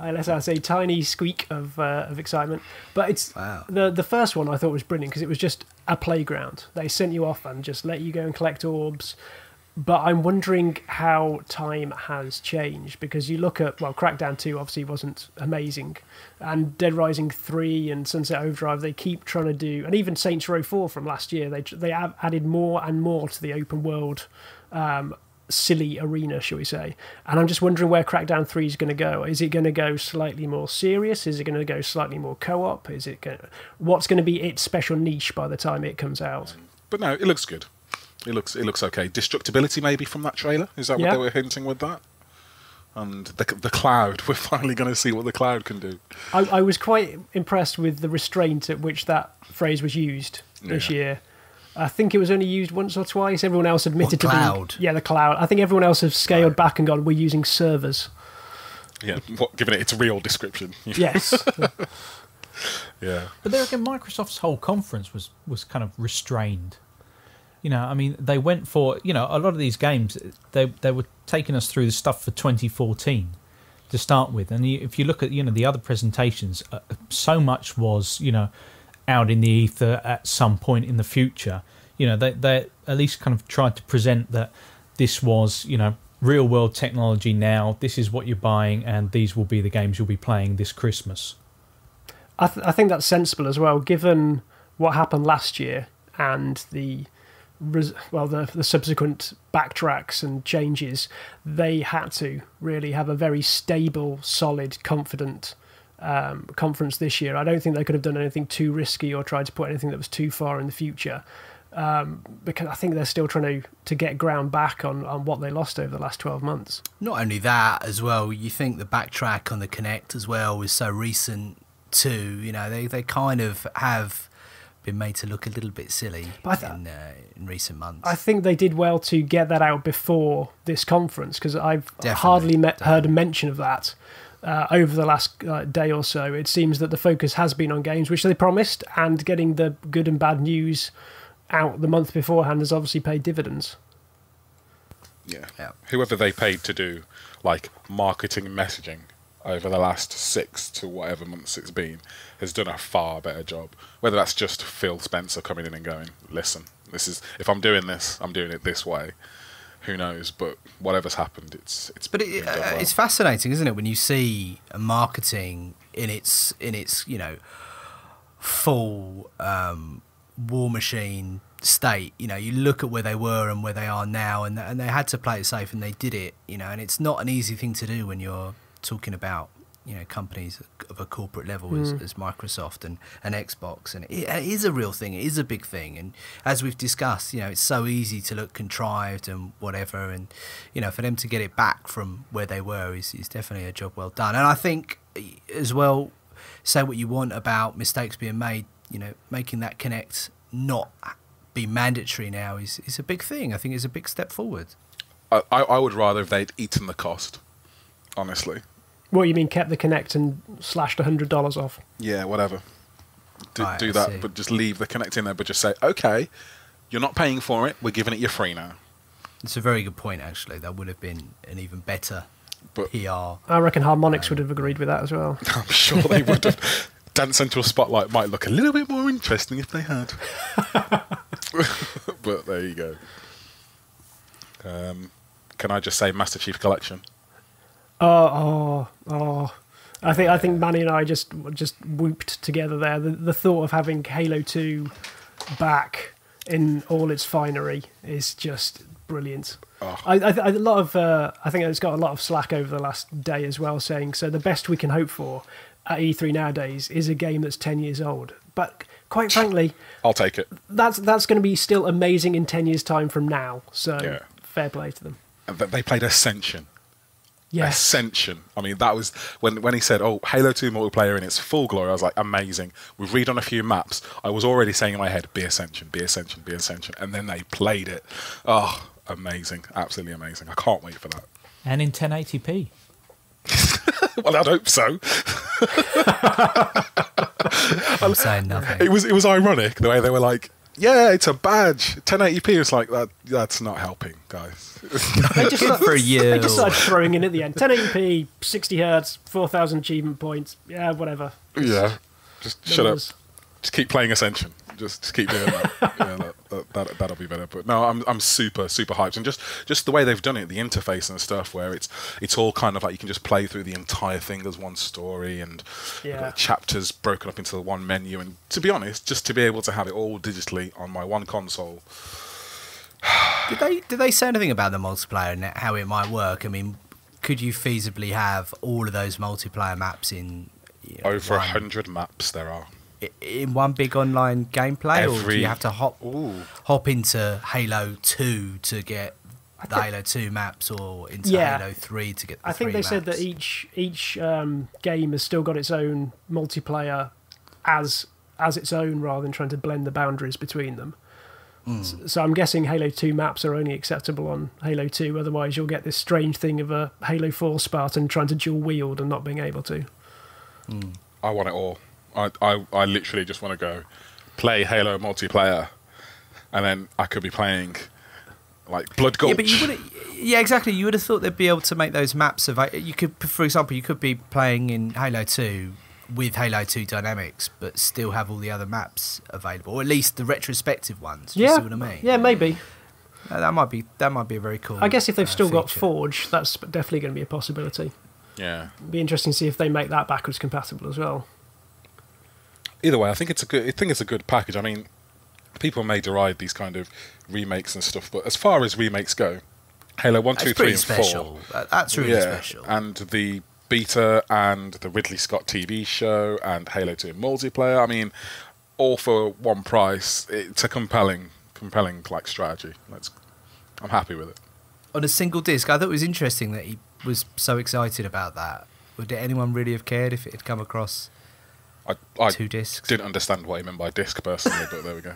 Let's say tiny squeak of excitement. But it's wow. The first one I thought was brilliant because it was just a playground. They sent you off and just let you go and collect orbs. But I'm wondering how time has changed, because you look at, well, Crackdown 2 obviously wasn't amazing, and Dead Rising 3 and Sunset Overdrive, they keep trying to do, and even Saints Row 4 from last year, they have added more and more to the open world silly arena, shall we say. And I'm just wondering where Crackdown 3 is going to go. Is it going to go slightly more serious? Is it going to go slightly more co-op? What's going to be its special niche by the time it comes out? But no, it looks good. It looks okay. Destructibility maybe from that trailer? Is that what they were hinting with that? And the cloud. We're finally going to see what the cloud can do. I was quite impressed with the restraint at which that phrase was used this year. I think it was only used once or twice. Everyone else admitted to cloud? The cloud. I think everyone else has scaled back and gone, we're using servers. Yeah, giving it its real description. Yes. Yeah. But there again, Microsoft's whole conference was kind of restrained. I mean, they went for, a lot of these games, they were taking us through the stuff for 2014 to start with. And if you look at, the other presentations, so much was, out in the ether at some point in the future. They at least kind of tried to present that this was, real world technology now. This is what you're buying, and these will be the games you'll be playing this Christmas. I think that's sensible as well, given what happened last year and the subsequent backtracks and changes. They had to really have a very stable, solid, confident conference this year. I don't think they could have done anything too risky or tried to put anything that was too far in the future, because I think they're still trying to get ground back on what they lost over the last 12 months. Not only that, as well, you think the backtrack on the Kinect as well was so recent too. They kind of have been made to look a little bit silly in recent months. I think they did well to get that out before this conference, because I've hardly heard a mention of that over the last day or so. It seems that the focus has been on games, which they promised, and getting the good and bad news out the month beforehand has obviously paid dividends. Yeah. Whoever they paid to do marketing messaging over the last 6 to whatever months it's been has done a far better job. Whether that's just Phil Spencer coming in and going, listen, if I'm doing this, I'm doing it this way. Who knows? But whatever's happened, it's. But it's fascinating, isn't it, when you see marketing in its full war machine state. You look at where they were and where they are now, and they had to play it safe, and they did it. And it's not an easy thing to do when you're talking about companies of a corporate level as Microsoft and Xbox, and it is a real thing. It is a big thing, and as we've discussed, it's so easy to look contrived and whatever, and for them to get it back from where they were is definitely a job well done. And I think as well, say what you want about mistakes being made, making that Kinect not be mandatory now is a big thing. I think it's a big step forward. I would rather if they'd eaten the cost, honestly. What, you mean kept the Kinect and slashed $100 off? Yeah, whatever. Do that, see. but just leave the Kinect in there, but just say, okay, You're not paying for it. We're giving it you free now. It's a very good point, actually. That would have been an even better PR. I reckon Harmonix would have agreed with that as well. I'm sure they would have. Dance Central Spotlight might look a little bit more interesting if they had. But there you go. Can I just say Master Chief Collection? Oh! I think Manny and I just whooped together there. The thought of having Halo 2 back in all its finery is just brilliant. Oh. I think it's got a lot of slack over the last day as well, saying so the best we can hope for at E3 nowadays is a game that's 10 years old. But quite frankly, I'll take it. That's going to be still amazing in 10 years' time from now. So fair play to them. They played Ascension. Yes. Ascension. I mean, that was when he said, "Oh, Halo 2 multiplayer in its full glory." I was like, "Amazing." We've read on a few maps. I was already saying in my head, "Be Ascension, be Ascension, be Ascension," and then they played it. Oh, amazing! Absolutely amazing! I can't wait for that. And in 1080p. Well, I'd hope so. I'm saying nothing. It was ironic the way they were like, "Yeah, it's a badge." 1080p is like that. That's not helping, guys. They just for a year. They just started throwing in at the end. 1080p, 60 hertz, 4,000 achievement points. Yeah, whatever. Yeah, just shut up. Just keep playing Ascension. Just keep doing that. That'll be better. But no, I'm super hyped, and just the way they've done it, the interface and stuff, where it's all kind of like you can just play through the entire thing as one story, and chapters broken up into one menu. And to be honest, just to be able to have it all digitally on my one console. Did they say anything about the multiplayer and how it might work? I mean, could you feasibly have all of those multiplayer maps in over 100 maps there are in one big online gameplay, or do you have to hop into Halo 2 to get the Halo 2 maps, or into Halo 3 to get the I think they said that each game has still got its own multiplayer as its own, rather than trying to blend the boundaries between them. So I'm guessing Halo 2 maps are only acceptable on Halo 2, otherwise you'll get this strange thing of a Halo 4 Spartan trying to dual wield and not being able to. I want it all. I literally just want to go play Halo multiplayer, and then I could be playing like Blood Gulch. Yeah, but you wouldn't. Yeah, exactly. You would have thought they'd be able to make those maps available. You could, for example, you could be playing in Halo 2 with Halo 2 dynamics, but still have all the other maps available, or at least the retrospective ones. Do you see what I mean? Yeah, maybe. That might be a very cool. I guess if they've still got feature. Forge, that's definitely going to be a possibility. Yeah, It'd be interesting to see if they make that backwards compatible as well. Either way, I think it's a good package. I mean, people may deride these kind of remakes and stuff, but as far as remakes go, Halo 1, 2, 3, and 4. That's really special. And the beta and the Ridley Scott TV show and Halo 2 multiplayer. I mean, all for one price. It's a compelling like strategy. I'm happy with it. On a single disc, I thought it was interesting that he was so excited about that. Would anyone really have cared if it had come across I 2 discs? Didn't understand what he meant by disc personally, but there we go.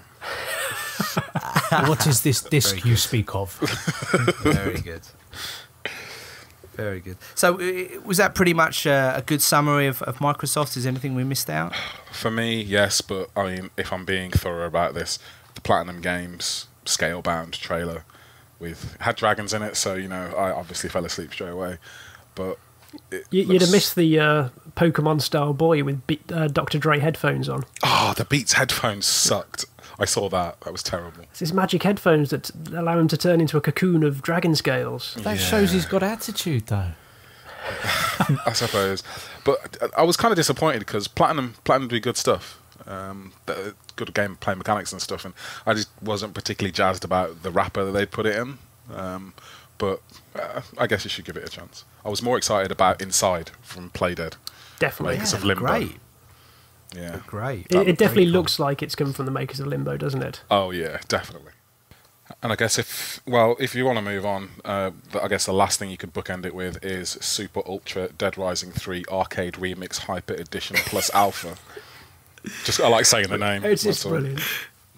What is this disc you speak of? Very good. Very good. So was that pretty much a good summary of Microsoft? Is anything we missed out? For me, yes, but I mean, if I'm being thorough about this, the Platinum Games Scalebound trailer had dragons in it, so I obviously fell asleep straight away. But you'd have missed the Pokemon-style boy with Dr. Dre headphones on. Oh, the Beats headphones sucked. I saw that. That was terrible. It's his magic headphones that allow him to turn into a cocoon of dragon scales. That shows he's got attitude, though. I suppose. But I was kind of disappointed because Platinum do good stuff. Good gameplay mechanics and stuff, and I just wasn't particularly jazzed about the wrapper that they put it in. But I guess you should give it a chance. I was more excited about Inside from Playdead. Definitely. Makers of Limbo. Great. Yeah. Great. It definitely looks like it's come from the makers of Limbo, doesn't it? Oh, yeah, definitely. And I guess if you want to move on, I guess the last thing you could bookend it with is Super Ultra Dead Rising 3 Arcade Remix Hyper Edition Plus Alpha. I like saying the name. It's brilliant.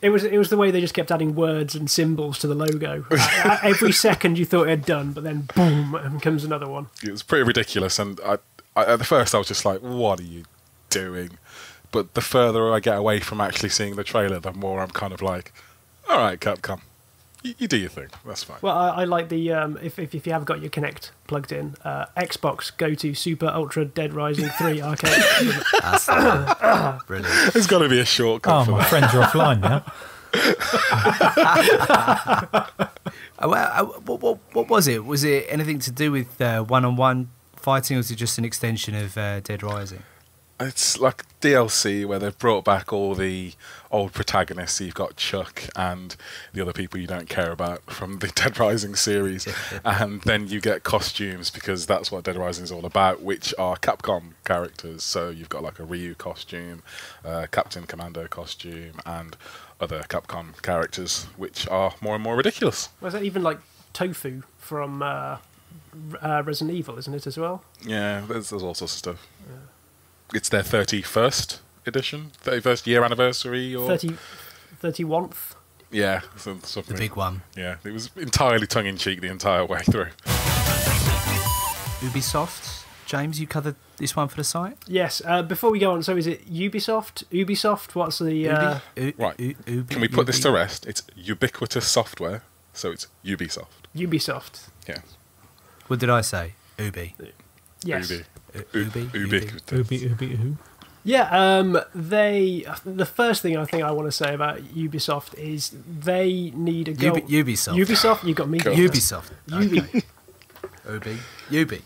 It was the way they just kept adding words and symbols to the logo. Every second you thought it had done, but then boom, and comes another one. It was pretty ridiculous, and I at the first I was just like, what are you doing? But the further I get away from actually seeing the trailer, the more I'm kind of like, All right, Capcom. You do your thing. That's fine. Well, I like the if you have got your Kinect plugged in, Xbox, go to Super Ultra Dead Rising 3 arcade. That's brilliant. There's got to be a shortcut Oh, for my that. friends are offline now. What was it? Was it anything to do with one-on-one fighting, or was it just an extension of Dead Rising? It's like DLC where they've brought back all the old protagonists. So you've got Chuck and the other people you don't care about from the Dead Rising series. And then you get costumes, because that's what Dead Rising is all about, which are Capcom characters. So you've got like a Ryu costume, Captain Commando costume, and other Capcom characters, which are more and more ridiculous. Was that even like Tofu from Resident Evil, isn't it, as well? Yeah, there's all sorts of stuff. Yeah. It's their 31st edition, 31st year anniversary, or 31th. Yeah, something. The big one. Yeah, it was entirely tongue-in-cheek the entire way through. Ubisoft. James, you covered this one for the site? Yes. Before we go on, so is it Ubisoft? Ubisoft? What's the... Right. Can we put this to rest? It's ubiquitous software, so it's Ubisoft. Ubisoft. Yeah. What did I say? Ubi. Yes. Ubiquitous. Yeah, the first thing I think I want to say about Ubisoft is they need a goal. Ubisoft. Ubisoft, you got me. Cool. Ubisoft. Ubi. Ubi.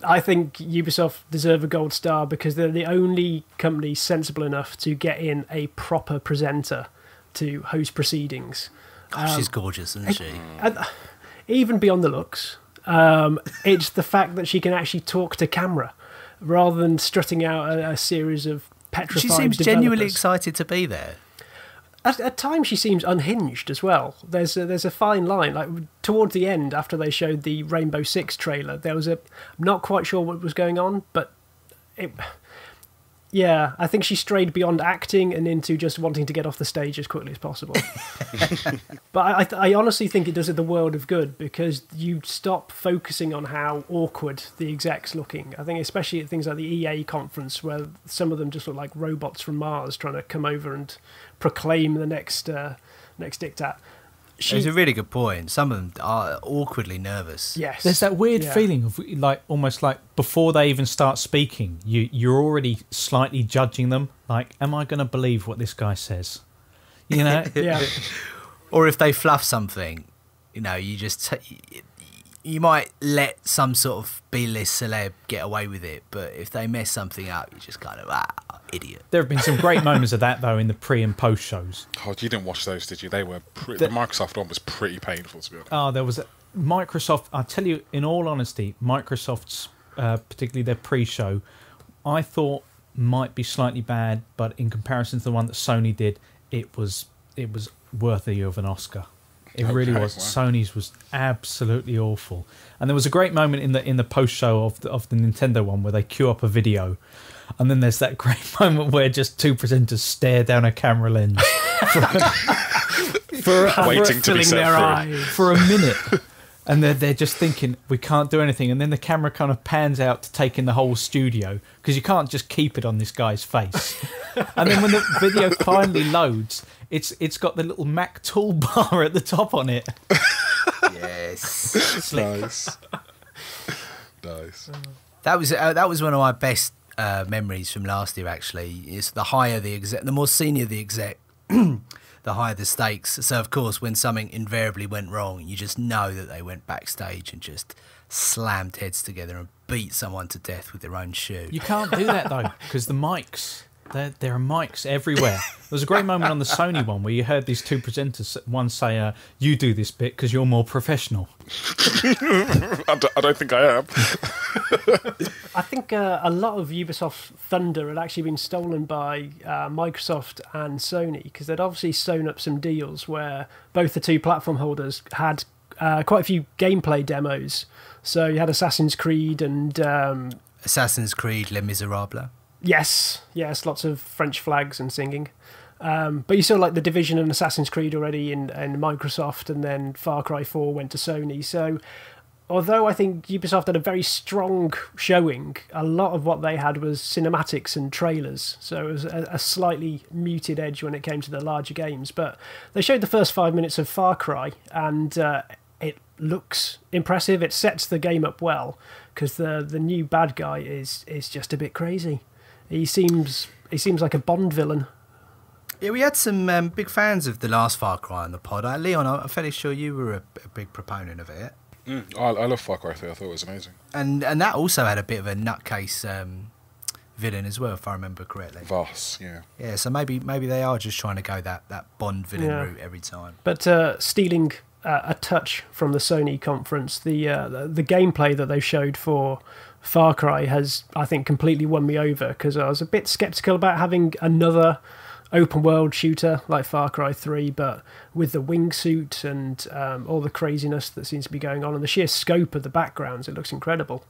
I think Ubisoft deserve a gold star because they're the only company sensible enough to get in a proper presenter to host proceedings. Gosh, she's gorgeous, isn't she? Even beyond the looks, it's the fact that she can actually talk to camera rather than strutting out a series of petrified She seems developers. genuinely excited to be there. At times, she seems unhinged as well. There's a fine line. Like towards the end, after they showed the Rainbow Six trailer, there was I'm not quite sure what was going on, but yeah, I think she strayed beyond acting and into just wanting to get off the stage as quickly as possible. But I honestly think it does it the world of good because you stop focusing on how awkward the exec's looking. I think especially at things like the EA conference where some of them just look like robots from Mars trying to come over and proclaim the next diktat. It's a really good point. Some of them are awkwardly nervous. Yes. There's that weird feeling of like almost like before they even start speaking, you're already slightly judging them. Like, am I going to believe what this guy says? You know? Yeah. Or if they fluff something, you know, you just you might let some sort of B-list celeb get away with it, but if they mess something up, you just kind of idiot. There have been some great moments of that though in the pre and post shows. Oh, you didn't watch those, did you? They were the Microsoft one was pretty painful, to be honest. Oh, there was Microsoft. I tell you, in all honesty, Microsoft's particularly their pre-show, I thought might be slightly bad, but in comparison to the one that Sony did, it was worthy of an Oscar. It really was. Wow. Sony's was absolutely awful, and there was a great moment in the post show of the Nintendo one where they queue up a video, and then there's that great moment where just two presenters stare down a camera lens waiting to be set free for a minute, and they're just thinking we can't do anything, and then the camera kind of pans out to take in the whole studio because you can't just keep it on this guy's face, and then when the video finally loads. It's got the little Mac toolbar at the top on it. Yes. Nice. That was one of my best memories from last year. Actually, is the higher the exec, the more senior the exec, the higher the stakes. So of course, when something invariably went wrong, you just know that they went backstage and just slammed heads together and beat someone to death with their own shoe. You can't do that though because the mics. There are mics everywhere. There was a great moment on the Sony one where you heard these two presenters, one say, you do this bit because you're more professional. I don't think I am. I think a lot of Ubisoft thunder had actually been stolen by Microsoft and Sony because they'd obviously sewn up some deals where both the two platform holders had quite a few gameplay demos. So you had Assassin's Creed and... Assassin's Creed Les Miserables. Yes, lots of French flags and singing. But you saw like The Division and Assassin's Creed already in Microsoft, and then Far Cry 4 went to Sony. So although I think Ubisoft had a very strong showing, a lot of what they had was cinematics and trailers, so it was a slightly muted edge when it came to the larger games. But they showed the first 5 minutes of Far Cry, and it looks impressive. It sets the game up well, because the new bad guy is just a bit crazy. He seems like a Bond villain. Yeah, we had some big fans of the last Far Cry on the pod. Leon, I'm fairly sure you were a big proponent of it. I love Far Cry 3. I thought it was amazing. And that also had a bit of a nutcase villain as well, if I remember correctly. Voss, yeah. Yeah, so maybe they are just trying to go that Bond villain route every time. But stealing a touch from the Sony conference, the gameplay that they showed for Far Cry has, I think, completely won me over, because I was a bit sceptical about having another open world shooter like Far Cry 3, but with the wingsuit and all the craziness that seems to be going on and the sheer scope of the backgrounds, it looks incredible.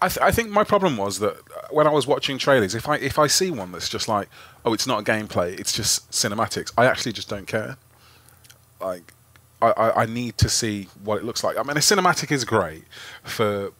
I think my problem was that when I was watching trailers, if I see one that's just like, oh, it's not a gameplay, it's just cinematics, I actually just don't care. Like, I need to see what it looks like. I mean, a cinematic is great for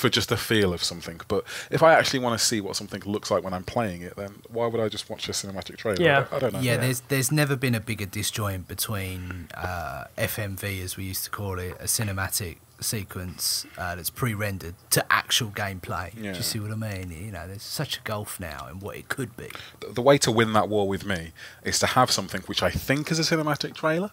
just the feel of something, but if I actually want to see what something looks like when I'm playing it, then why would I just watch a cinematic trailer? Yeah. I don't know. Yeah, there's never been a bigger disjoint between FMV, as we used to call it, a cinematic sequence that's pre-rendered, to actual gameplay. Yeah. Do you see what I mean? You know, there's such a gulf now in what it could be. The way to win that war with me is to have something which I think is a cinematic trailer,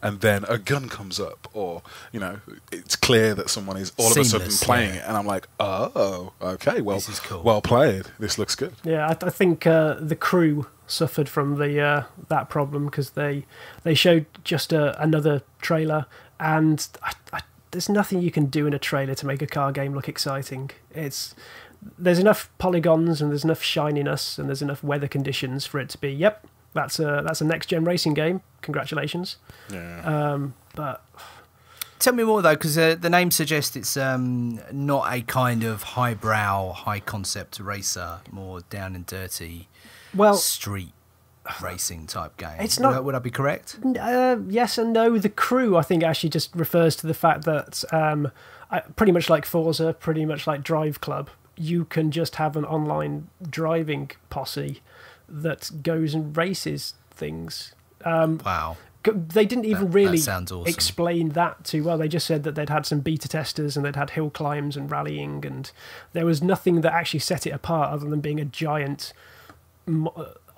and then a gun comes up, or, you know, it's clear that someone is all of a sudden playing it, and I'm like, oh, okay, well, this is cool. Well played. This looks good. Yeah, I think the Crew suffered from that problem, because they showed just another trailer, and there's nothing you can do in a trailer to make a car game look exciting. There's enough polygons, and there's enough shininess, and there's enough weather conditions for it to be, yep, that's a next-gen racing game. Congratulations. Yeah. But tell me more, though, because the name suggests it's not a kind of highbrow, high-concept racer, more down and dirty, street racing type game. It's not. Would I be correct? Yes and no. The Crew, I think, actually just refers to the fact that pretty much like Forza, pretty much like Drive Club, you can just have an online driving posse that goes and races things. Wow. They didn't even really awesome. explain that too well. They just said that they'd had some beta testers and they'd had hill climbs and rallying, and there was nothing that actually set it apart other than being a giant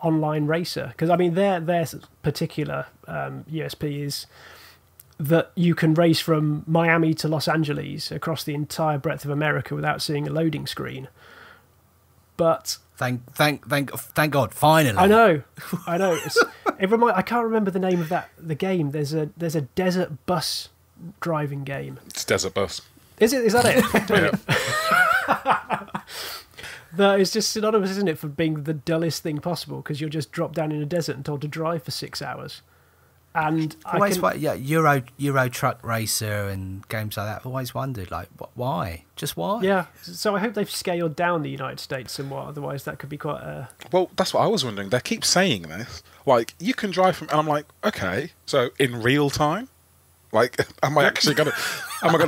online racer. Because, I mean, their particular USP is that you can race from Miami to Los Angeles across the entire breadth of America without seeing a loading screen. But Thank God! Finally, I know. I can't remember the name of the game. There's a desert bus driving game. It's Desert Bus. Is it? Is that it? Brilliant. Yeah. That is just synonymous, isn't it, for being the dullest thing possible? Because you're just dropped down in a desert and told to drive for 6 hours. And Euro Truck Racer and games like that. I've always wondered, like, why? Just why? Yeah. So I hope they've scaled down the United States somewhat. Otherwise, that could be quite a. Well, that's what I was wondering. They keep saying this, like, you can drive from, and I'm like, okay, so in real time, like, am I actually gonna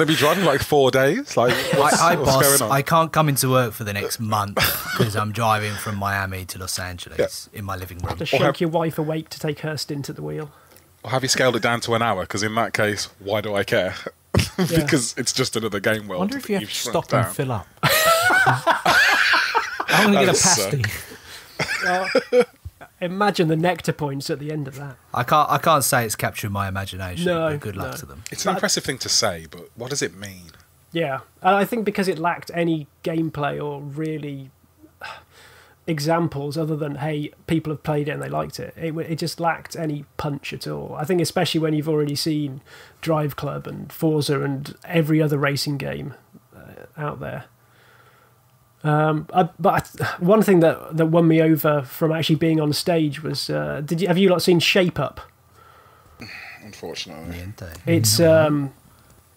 be driving like 4 days? Like, what's boss, going on? I can't come into work for the next month because I'm driving from Miami to Los Angeles in my living room. To shake your wife awake to take her stint at the wheel. Or have you scaled it down to an hour? Because in that case, why do I care? Because it's just another game world. I wonder if you have to stop down. and fill up. I'm going to get a pasty. Well, imagine the nectar points at the end of that. I can't say it's capturing my imagination. No, but good luck to them. It's an impressive thing to say, but what does it mean? Yeah, I think because it lacked any gameplay or really examples other than, hey, people have played it and they liked it. It just lacked any punch at all. I think especially when you've already seen Drive Club and Forza and every other racing game out there. But one thing that won me over from actually being on stage was, have you lot seen Shape Up? Unfortunately.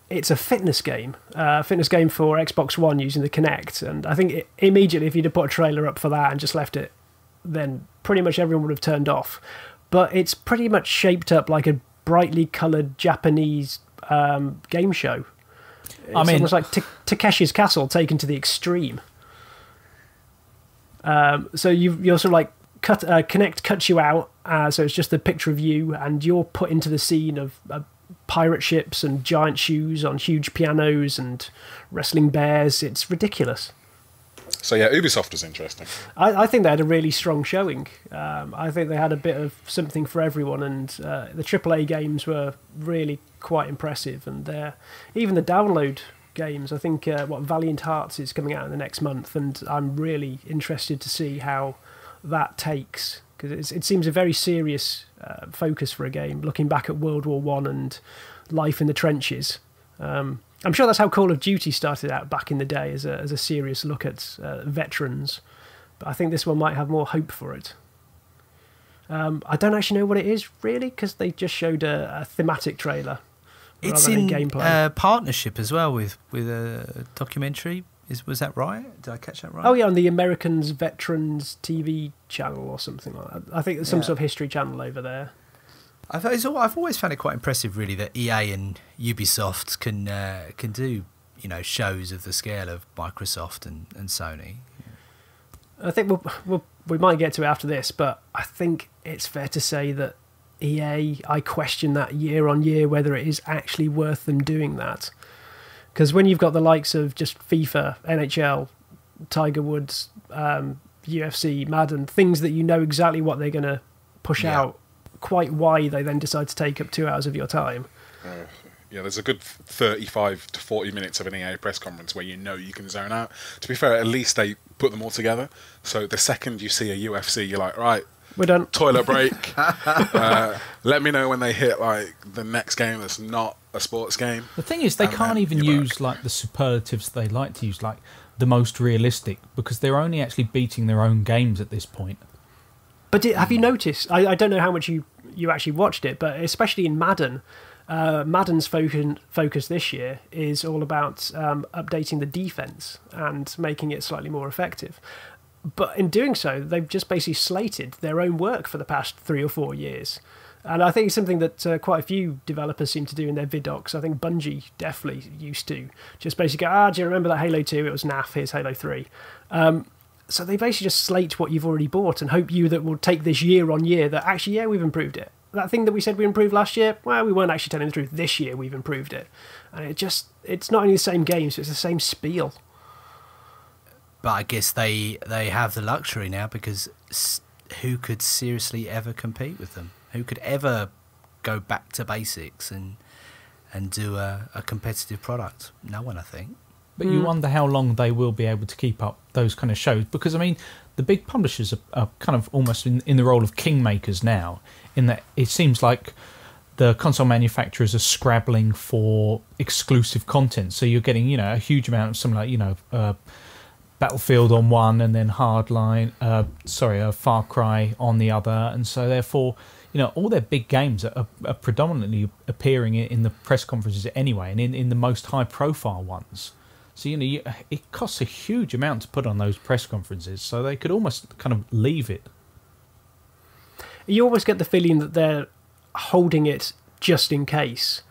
It's a fitness game for Xbox One using the Kinect, and I think immediately if you'd have put a trailer up for that and just left it, then pretty much everyone would have turned off. But it's pretty much shaped up like a brightly coloured Japanese game show. It's almost like Takeshi's Castle taken to the extreme. So you're sort of like Kinect cuts you out, so it's just a picture of you, and you're put into the scene of pirate ships and giant shoes on huge pianos and wrestling bears. It's ridiculous. So yeah, Ubisoft was interesting. I think they had a really strong showing. I think they had a bit of something for everyone, and the AAA games were really quite impressive. And even the download games, I think Valiant Hearts is coming out in the next month, and I'm really interested to see how that takes, because it seems a very serious focus for a game, looking back at World War One and life in the trenches. I'm sure that's how Call of Duty started out back in the day, as a serious look at veterans. But I think this one might have more hope for it. I don't actually know what it is, really, because they just showed a thematic trailer. It's in partnership as well with a documentary. Was that right? Did I catch that right? Oh, yeah, on the Americans Veterans TV channel or something like that. I think there's some sort of history channel over there. I've always found it quite impressive, really, that EA and Ubisoft can do, shows of the scale of Microsoft and Sony. I think we might get to it after this, but I think it's fair to say that EA, I question that year on year whether it is actually worth them doing that. Because when you've got the likes of just FIFA, NHL, Tiger Woods, UFC, Madden, things that you know exactly what they're going to push out, quite why they then decide to take up 2 hours of your time. There's a good 35 to 40 minutes of an EA press conference where you can zone out. To be fair, at least they put them all together. So the second you see a UFC, you're like, right, we're done. Toilet break. Let me know when they hit like the next game that's not a sports game. The thing is, they can't even use like the superlatives they like to use, like the most realistic, because they're only actually beating their own games at this point. But have you noticed? I don't know how much you actually watched it, but especially in Madden, Madden's focus this year is all about updating the defense and making it slightly more effective. But in doing so, they've just basically slated their own work for the past 3 or 4 years. And I think it's something that quite a few developers seem to do in their vidocs. I think Bungie definitely used to just basically go, do you remember that Halo 2? It was naff, here's Halo 3. So they basically just slate what you've already bought and hope that will take this year on year that actually, we've improved it. That thing that we said we improved last year, well, we weren't actually telling the truth. This year we've improved it. And it's not only the same games, it's the same spiel. But I guess they have the luxury now, because who could seriously ever compete with them? Who could ever go back to basics and do a competitive product? No one, I think. But you wonder how long they will be able to keep up those kind of shows, because, I mean, the big publishers are kind of almost in the role of kingmakers now, in that it seems like the console manufacturers are scrabbling for exclusive content. So you're getting, a huge amount of something like, Battlefield on one, and then Far Cry on the other, and so therefore, all their big games are predominantly appearing in the press conferences anyway, and in the most high-profile ones. So it costs a huge amount to put on those press conferences, so they could almost kind of leave it. You always get the feeling that they're holding it just in case.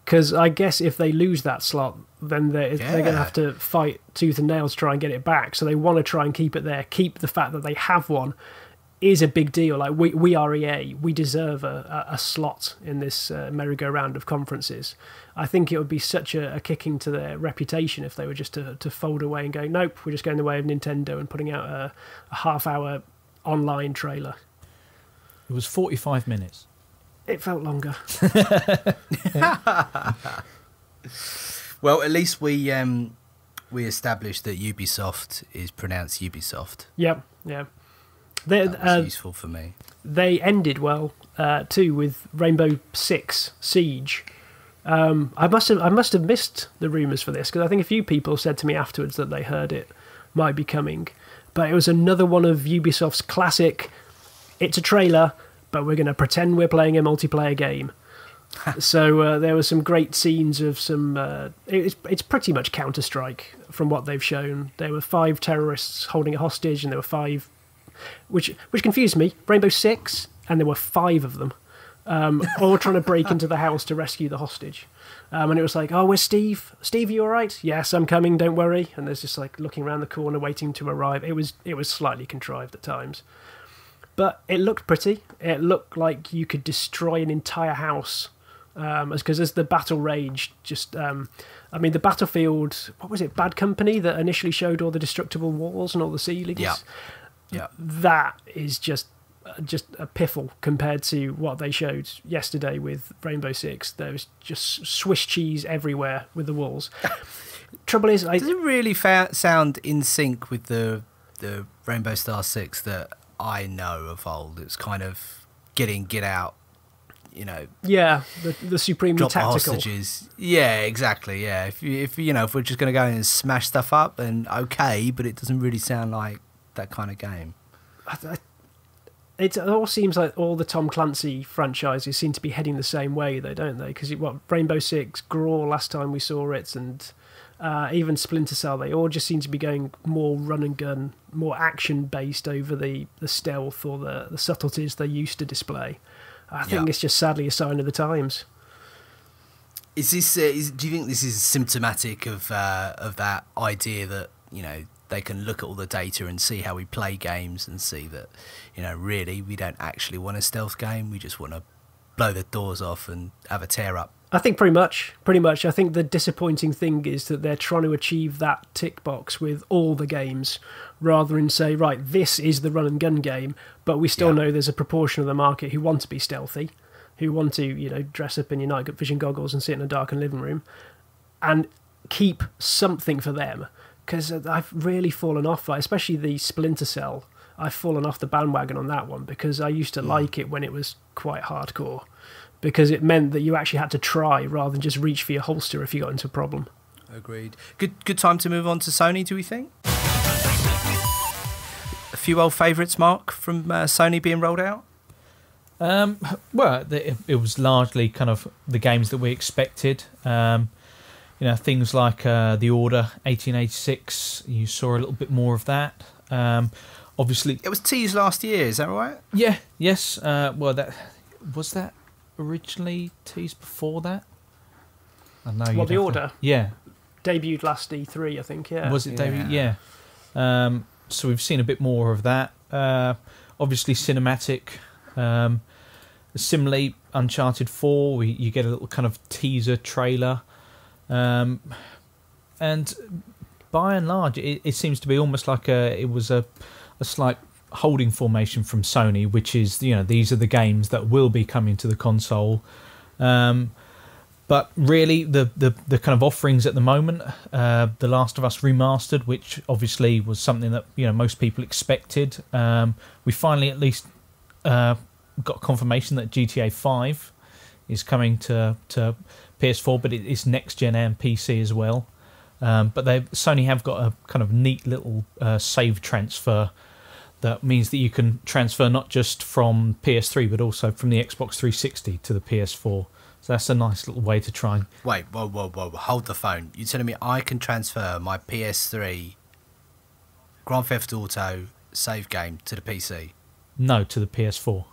Because I guess if they lose that slot, then they're going to have to fight tooth and nail to try and get it back. So they want to try and keep it there. Keep the fact that they have one is a big deal. Like, we are EA. We deserve a slot in this merry-go-round of conferences. I think it would be such a kicking to their reputation if they were just to fold away and go, nope, we're just going the way of Nintendo and putting out a half-hour online trailer. It was 45 minutes. It felt longer. Well, at least we established that Ubisoft is pronounced Ubisoft. Yeah. That was useful for me. They ended well too with Rainbow Six Siege. I must have missed the rumours for this, because I think a few people said to me afterwards that they heard it might be coming. But it was another one of Ubisoft's classic, it's a trailer, but we're going to pretend we're playing a multiplayer game. So there were some great scenes of some... it's pretty much Counter-Strike from what they've shown. There were 5 terrorists holding a hostage, and there were 5... Which confused me. Rainbow Six, and there were 5 of them. all trying to break into the house to rescue the hostage. And it was like, oh, where's Steve? Steve, you all right? Yes, I'm coming, don't worry. And there's just like looking around the corner, waiting to arrive. It was slightly contrived at times. But it looked pretty. It looked like you could destroy an entire house. Because as the battle raged, the battlefield, what was it, Bad Company, that initially showed all the destructible walls and all the ceilings? Yeah. That is just a piffle compared to what they showed yesterday with Rainbow Six. There was just Swiss cheese everywhere with the walls. Trouble is, does it really sound in sync with the Rainbow Star 6 that I know of old? It's kind of get out, yeah, the supremely drop tactical the hostages. Yeah, exactly. Yeah, if we're just going to go in and smash stuff up, then okay, but it doesn't really sound like that kind of game. It all seems like all the Tom Clancy franchises seem to be heading the same way, though, don't they? Because Rainbow Six, Gore, last time we saw it, and even Splinter Cell, they all just seem to be going more run and gun, more action based over the stealth or the subtleties they used to display. I think it's just sadly a sign of the times. Is this? Do you think this is symptomatic of that idea that they can look at all the data and see how we play games and see that really we don't actually want a stealth game. We just want to blow the doors off and have a tear up. I think pretty much. I think the disappointing thing is that they're trying to achieve that tick box with all the games rather than say, right, this is the run and gun game, but we still know there's a proportion of the market who want to be stealthy, who want to dress up in your night vision goggles and sit in a darkened living room and keep something for them. Because I've really fallen off, especially the Splinter Cell. I've fallen off the bandwagon on that one because I used to like it when it was quite hardcore, because it meant that you actually had to try rather than just reach for your holster if you got into a problem. Agreed. Good time to move on to Sony, do we think? A few old favourites, Mark, from Sony being rolled out? Well, it was largely kind of the games that we expected. Things like The Order 1886, you saw a little bit more of that. Obviously, it was teased last year, is that right? Yeah, yes. That originally teased before that? I know. The Order? Yeah. Debuted last E3, I think, yeah. Was it debuted? Yeah. So we've seen a bit more of that. Obviously, cinematic. Similarly, Uncharted 4, you get a little kind of teaser trailer. And by and large, it seems to be almost like it was a slight holding formation from Sony, which is these are the games that will be coming to the console. But really, the kind of offerings at the moment, The Last of Us Remastered, which obviously was something that most people expected. We finally at least got confirmation that GTA 5 is coming to PS4, but it is next gen and PC as well. But Sony have got a kind of neat little save transfer that means that you can transfer not just from PS3 but also from the Xbox 360 to the PS4. So that's a nice little way to try and... Wait, whoa, hold the phone. You're telling me I can transfer my PS3 Grand Theft Auto save game to the PC? No, to the PS4.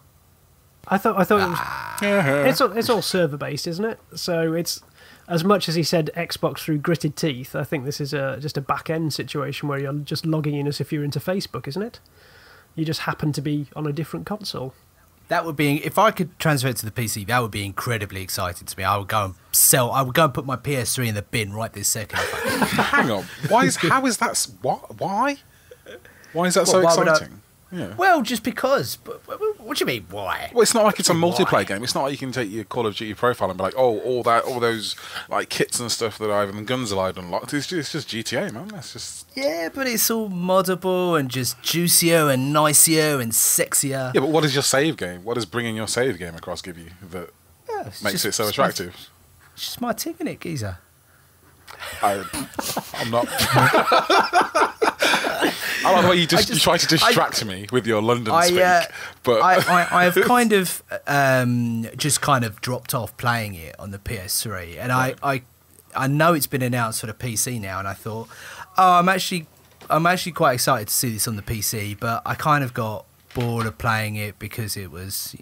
I thought it was... It's all server based, isn't it? So it's, as much as he said Xbox through gritted teeth, I think this is just a back end situation where you're just logging in as if you're into Facebook, isn't it? You just happen to be on a different console. That would be, if I could transfer it to the PC, that would be incredibly exciting to me. I would go and put my PS3 in the bin right this second. Hang on, how is that? Why? Why is that so exciting? Yeah. Well, just because. What do you mean, why? Well, it's not like it's a multiplayer game. It's not like you can take your Call of Duty profile and be like, oh, all those like kits and stuff that I've and guns that I've unlocked. It's just GTA, man. That's just... Yeah, but it's all moddable and just juicier and nicer and sexier. Yeah, but what is your save game? What does bringing your save game across give you that makes it so attractive? It's just my tick in it, geezer. I'm not... I like the way you try to distract me with your London speak. But I have kind of just kind of dropped off playing it on the PS3, and I know it's been announced for the PC now, and I thought, I'm actually quite excited to see this on the PC, but I kind of got bored of playing it because it was,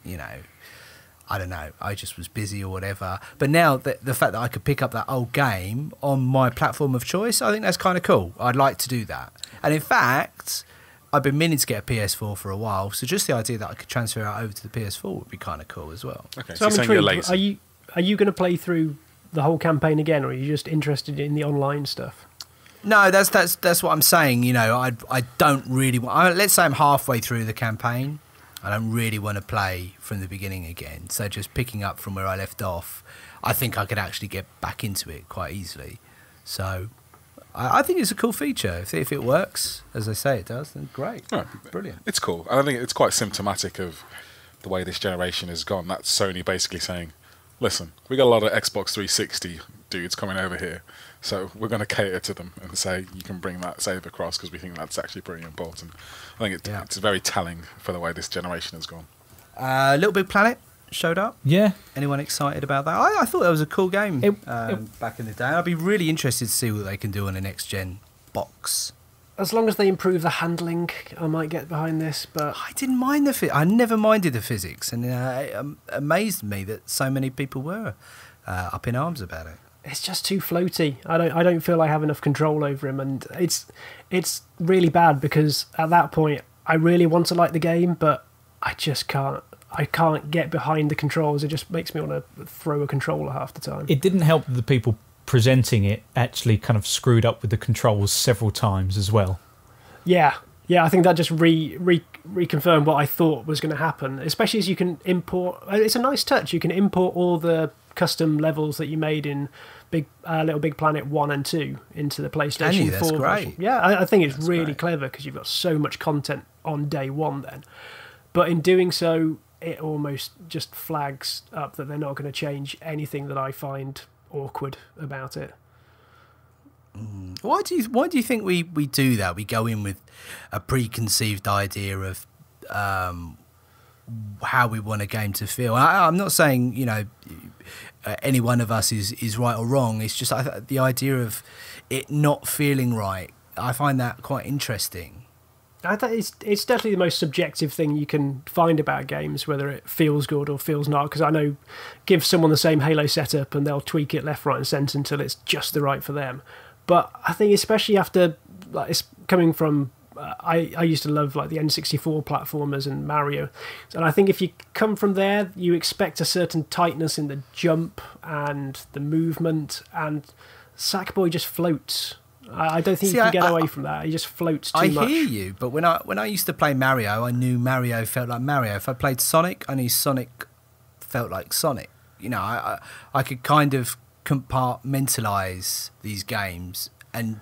I don't know, I just was busy or whatever. But now the fact that I could pick up that old game on my platform of choice, I think that's kind of cool. I'd like to do that. And in fact, I've been meaning to get a PS4 for a while, so just the idea that I could transfer it over to the PS4 would be kind of cool as well. Okay, so I'm you're saying you're intrigued. lazy. Are you going to play through the whole campaign again, or are you just interested in the online stuff? No, that's what I'm saying. You know, I don't really want. Let's say I'm halfway through the campaign. I don't really want to play from the beginning again. So just picking up from where I left off, I think I could actually get back into it quite easily. So I think it's a cool feature. If it works, as I say it does, then great. Right. Brilliant. It's cool. And I think it's quite symptomatic of the way this generation has gone. That's Sony basically saying, listen, we got a lot of Xbox 360 dudes coming over here, so we're going to cater to them and say you can bring that save across because we think that's actually pretty important. I think it's very telling for the way this generation has gone. Little Big Planet showed up. Yeah. Anyone excited about that? I thought that was a cool game back in the day. I'd be really interested to see what they can do on a next-gen box. As long as they improve the handling, I might get behind this. But I didn't mind I never minded the physics, and it amazed me that so many people were up in arms about it. it's just too floaty. I don't feel I have enough control over him, and it's really bad because at that point I really want to like the game, but I just can't. I can't get behind the controls. It just makes me want to throw a controller half the time. It didn't help that the people presenting it actually kind of screwed up with the controls several times as well. Yeah, I think that just reconfirmed what I thought was going to happen, especially as you can import. It's a nice touch. You can import all the custom levels that you made in Little Big Planet 1 and 2 into the PlayStation 4 that's great. version. Yeah, I think it's really clever because you've got so much content on day one then. But in doing so, it almost just flags up that they're not going to change anything that I find awkward about it. Why do you think we do that? We go in with a preconceived idea of how we want a game to feel. I'm not saying any one of us is right or wrong. It's just the idea of it not feeling right. I find that quite interesting. I think it's definitely the most subjective thing you can find about games, whether it feels good or feels not. Because I know, give someone the same Halo setup and they'll tweak it left, right, and centre until it's just the right for them. But I think especially after, it's coming from, I used to love the N64 platformers and Mario, and I think if you come from there, you expect a certain tightness in the jump and the movement, and Sackboy just floats. I don't think you can get away from that. He just floats too much. I hear you, but when I used to play Mario, I knew Mario felt like Mario. If I played Sonic, I knew Sonic felt like Sonic. I could kind of compartmentalise these games, and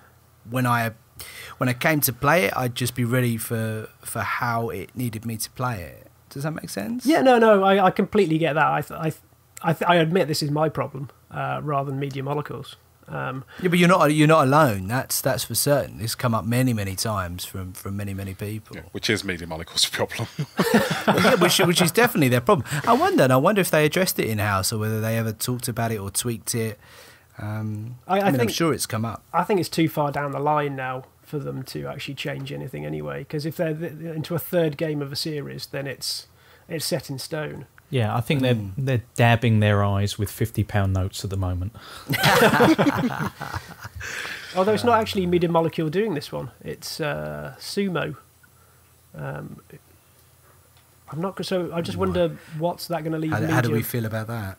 when I came to play it, I'd just be ready for how it needed me to play it. Does that make sense? Yeah, no, I completely get that. I admit this is my problem rather than Media Molecules. Yeah, but you're not alone. That's for certain. It's come up many times from many people. Yeah, which is Media Molecules' problem. Yeah, which is definitely their problem. I wonder if they addressed it in house or whether they ever talked about it or tweaked it. I'm sure it's come up. I think it's too far down the line now for them to actually change anything anyway. Because if they're into a third game of a series, then it's set in stone. Yeah, I think they're dabbing their eyes with £50 notes at the moment. Although it's not actually Media Molecule doing this one; it's Sumo. I'm not so. I just wonder what's that going to leave. How do we feel about that?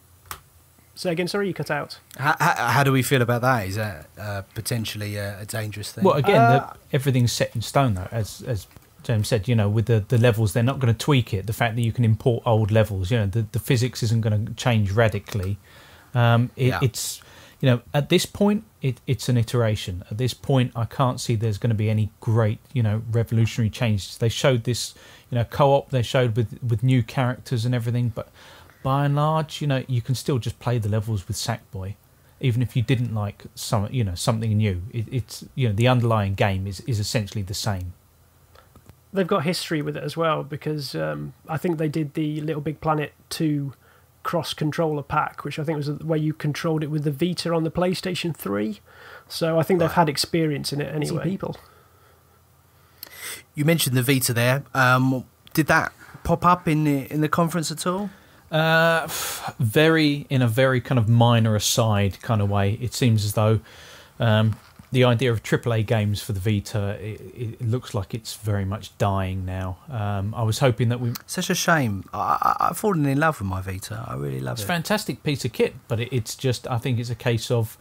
Say again. Sorry, you cut out. How do we feel about that? Is that potentially a dangerous thing? Well, again, everything's set in stone though, as James said, with the levels, they're not going to tweak it. The fact that you can import old levels, the physics isn't going to change radically. It's, at this point, it's an iteration. At this point, I can't see there's going to be any great, revolutionary changes. They showed this, co-op, they showed with new characters and everything, but by and large, you can still just play the levels with Sackboy. Even if you didn't like something new, it's the underlying game is essentially the same. They've got history with it as well because I think they did the Little Big Planet 2 cross-controller pack, which I think was where you controlled it with the Vita on the PlayStation 3. So I think they've had experience in it anyway. Some people. You mentioned the Vita there. Did that pop up in the conference at all? In a very kind of minor aside kind of way. It seems as though the idea of AAA games for the Vita, it looks like it's very much dying now. I was hoping that we... Such a shame. I've fallen in love with my Vita. I really love it. It's a fantastic piece of kit, but it's just, I think it's a case of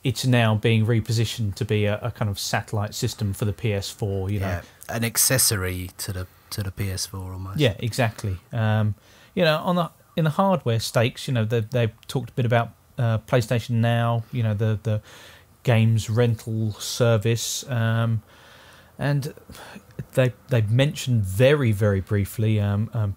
it's now being repositioned to be a kind of satellite system for the PS4, you know. Yeah, an accessory to the PS4 almost. Yeah, exactly. You know, in the hardware stakes, you know, they've talked a bit about PlayStation Now, you know, the games rental service, and they've mentioned very, very briefly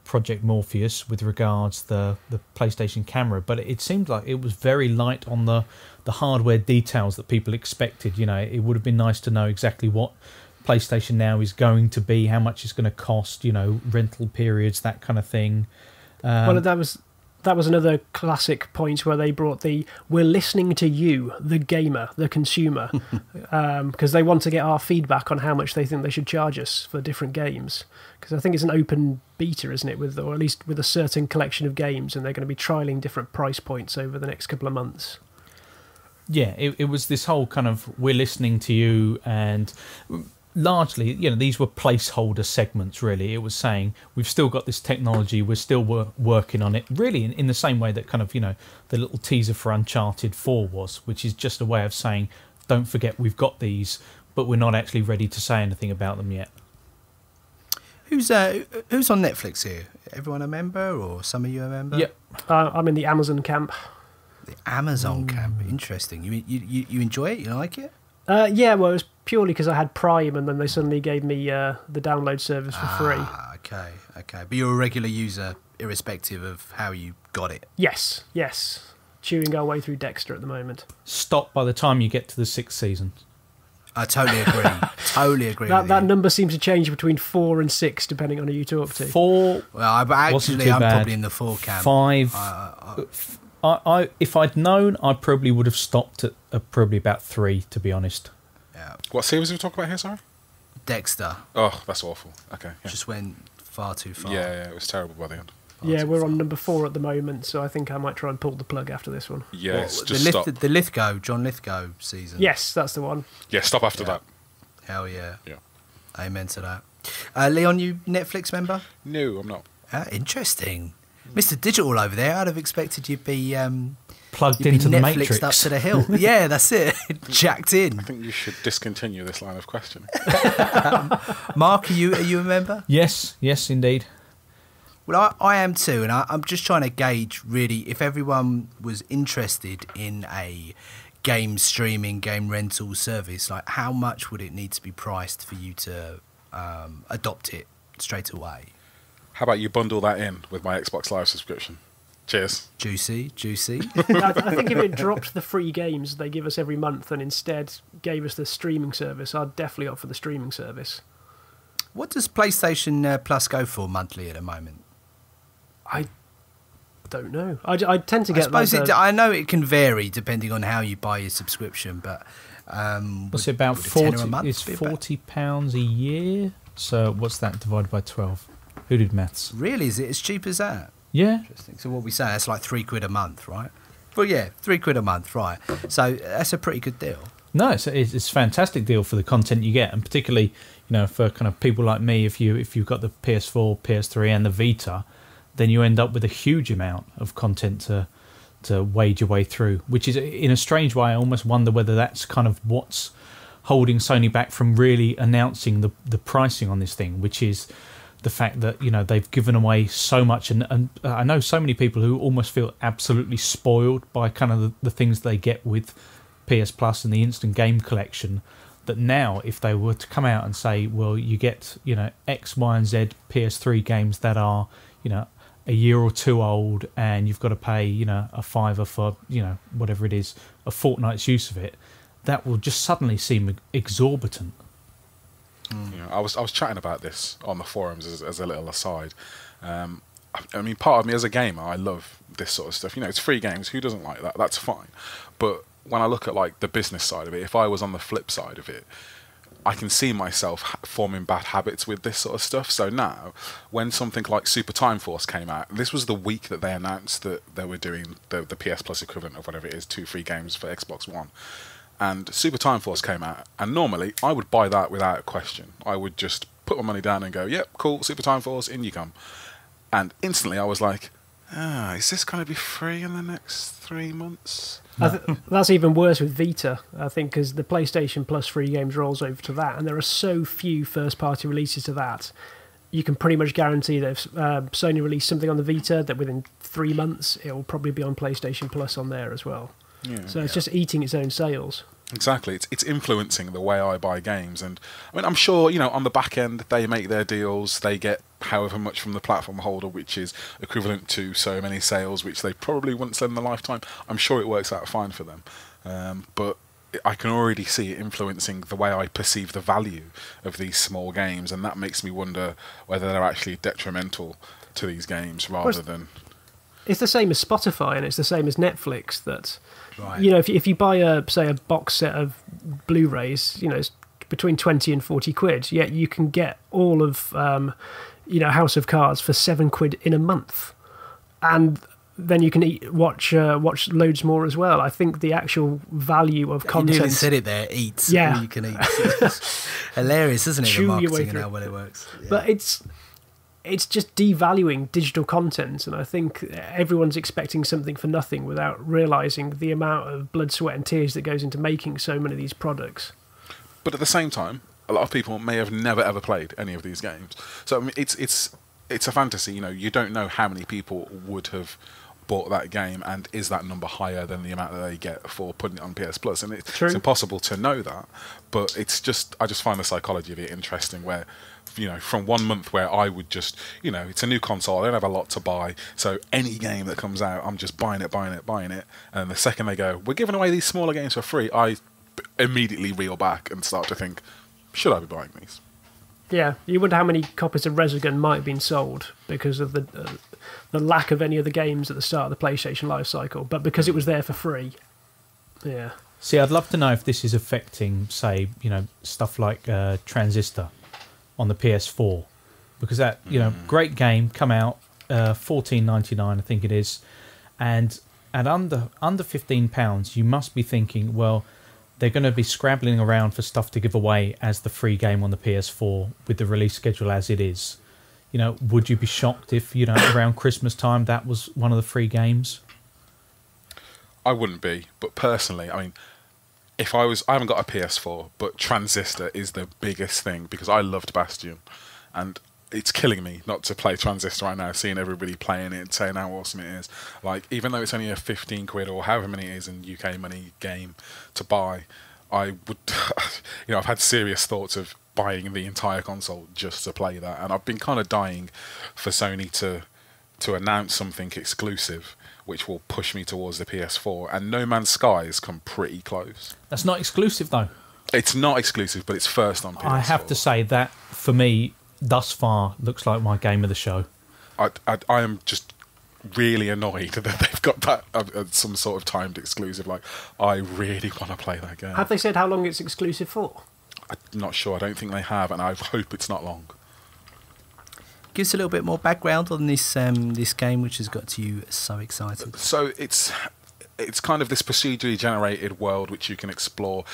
Project Morpheus with regards the PlayStation camera, but it seemed like it was very light on the hardware details that people expected. You know, it would have been nice to know exactly what PlayStation Now is going to be, how much it's going to cost, you know, rental periods, that kind of thing. Well, that was another classic point where they brought we're listening to you, the gamer, the consumer, because they want to get our feedback on how much they think they should charge us for different games. Because I think it's an open beta, isn't it, or at least with a certain collection of games, and they're going to be trialling different price points over the next couple of months. Yeah, it was this whole kind of we're listening to you, and largely, you know, these were placeholder segments, really. It was saying, we've still got this technology, we're still working on it, really in the same way that kind of, you know, the little teaser for Uncharted 4 was, which is just a way of saying, don't forget we've got these, but we're not actually ready to say anything about them yet. Who's on Netflix here? Everyone a member, or some of you a member? Yep. I'm in the Amazon camp. The Amazon camp, interesting. You enjoy it? You like it? Yeah, well, it was purely because I had Prime, and then they suddenly gave me the download service for free. Okay. But you're a regular user, irrespective of how you got it. Yes. Chewing our way through Dexter at the moment. Stop by the time you get to the 6th season. I totally agree. Totally agree. That number seems to change between 4 and 6, depending on who you talk to. 4. Well, I'm probably in the 4 camp. 5. If I'd known, I probably would have stopped at probably about 3, to be honest. Yeah. What series are we talking about here, sorry? Dexter. Oh, that's awful. Okay. Yeah. Just went far too far. Yeah, it was terrible by the end. Yeah, we're on number 4 at the moment, so I think I might try and pull the plug after this one. Yeah, just stop. The Lithgow, John Lithgow season. Yes, that's the one. Yeah, stop after that. Hell yeah. Yeah. Amen to that. Leon, you Netflix member? No, I'm not. Interesting. Mr. Digital over there, I'd have expected you'd be plugged into the Netflixed Matrix. up to the hill. Yeah, that's it. Jacked in. I think you should discontinue this line of questioning. Mark, are you a member? Yes, indeed. Well, I am too, and I'm just trying to gauge, really, if everyone was interested in a game streaming, game rental service, like how much would it need to be priced for you to adopt it straight away? How about you bundle that in with my Xbox Live subscription? Cheers. Juicy. I think if it dropped the free games they give us every month and instead gave us the streaming service, I'd definitely opt for the streaming service. What does PlayStation Plus go for monthly at the moment? I don't know. I tend to get. I know it can vary depending on how you buy your subscription, but what's it about? 40. It's £40 a year. So what's that divided by 12? Who did maths? Really, is it as cheap as that? Yeah. Interesting. So what we say, that's like £3 a month, right? Well, yeah, £3 a month, right? So that's a pretty good deal. No, it's a fantastic deal for the content you get, and particularly, you know, for kind of people like me, if you've got the PS4, PS3, and the Vita, then you end up with a huge amount of content to wade your way through, which is, in a strange way, I almost wonder whether that's kind of what's holding Sony back from really announcing the pricing on this thing, which is the fact that, you know, they've given away so much, and I know so many people who almost feel absolutely spoiled by kind of the things they get with PS Plus and the instant game collection, that now if they were to come out and say, well, you get, you know, X, Y, and Z PS3 games that are, you know, a year or two old, and you've got to pay, you know, a £5 for, you know, whatever it is, a fortnight's use of it, that will just suddenly seem exorbitant. You know, I was chatting about this on the forums as a little aside. I mean, part of me as a gamer, I love this sort of stuff. You know, it's free games. Who doesn't like that? That's fine. But when I look at like the business side of it, if I was on the flip side of it, I can see myself forming bad habits with this sort of stuff. So now, when something like Super Time Force came out, this was the week that they announced that they were doing the PS Plus equivalent of whatever it is, 2 free games for Xbox One. And Super Time Force came out, and normally I would buy that without a question. I would just put my money down and go, yep, cool, Super Time Force, in you come. And instantly I was like, is this going to be free in the next 3 months? That's even worse with Vita, I think, because the PlayStation Plus free games rolls over to that, and there are so few first-party releases to that. You can pretty much guarantee that if Sony release something on the Vita, that within 3 months it will probably be on PlayStation Plus on there as well. Yeah, so it's just eating its own sales. Exactly, it's influencing the way I buy games, and I mean, I'm sure, you know, on the back end they make their deals, they get however much from the platform holder, which is equivalent to so many sales, which they probably wouldn't sell in the lifetime. I'm sure it works out fine for them, but I can already see it influencing the way I perceive the value of these small games, and that makes me wonder whether they're actually detrimental to these games rather than... It's the same as Spotify, and it's the same as Netflix. That, right. You know, if you buy a box set of Blu-rays, you know, it's between 20 and 40 quid. Yet you can get all of, House of Cards for £7 in a month, and then you can watch loads more as well. I think the actual value of content. You nearly said it there. Eat. Yeah, all you can eat. Hilarious, isn't it? The marketing and how well it works. Yeah. But it's just devaluing digital content, and I think everyone's expecting something for nothing without realising the amount of blood, sweat and tears that goes into making so many of these products. But at the same time, a lot of people may have never ever played any of these games. So I mean, it's a fantasy, you know, you don't know how many people would have bought that game, and is that number higher than the amount that they get for putting it on PS Plus? And it's impossible to know that, but it's just, I just find the psychology of it interesting, where, you know, from 1 month where I would just, you know, it's a new console, I don't have a lot to buy, so any game that comes out, I'm just buying it, and the second they go, we're giving away these smaller games for free, I immediately reel back and start to think, should I be buying these? Yeah, you wonder how many copies of Resogun might have been sold because of the lack of any of the games at the start of the PlayStation life cycle, but because it was there for free. Yeah. See, I'd love to know if this is affecting, say, you know, stuff like Transistor on the PS4, because that, you know, great game, come out, $14.99, I think it is, and at under £15, you must be thinking, well, they're going to be scrabbling around for stuff to give away as the free game on the PS4 with the release schedule as it is. You know, would you be shocked if, you know, around Christmas time that was one of the free games? I wouldn't be, but personally, I mean, if I haven't got a PS4, but Transistor is the biggest thing, because I loved Bastion, and it's killing me not to play Transistor right now, seeing everybody playing it and saying how awesome it is. Like, even though it's only a 15 quid or however many it is in UK money game to buy, I would, you know, I've had serious thoughts of buying the entire console just to play that, and I've been kind of dying for Sony to announce something exclusive which will push me towards the PS4, and No Man's Sky has come pretty close. That's not exclusive though. It's not exclusive, but it's first on PS4. I have to say that, for me, thus far, looks like my game of the show. I am just really annoyed that they've got that some sort of timed exclusive. Like, I really want to play that game. Have they said how long it's exclusive for? I'm not sure. I don't think they have, and I hope it's not long. Give us a little bit more background on this this game, which has got you so excited. So it's kind of this procedurally generated world which you can explore.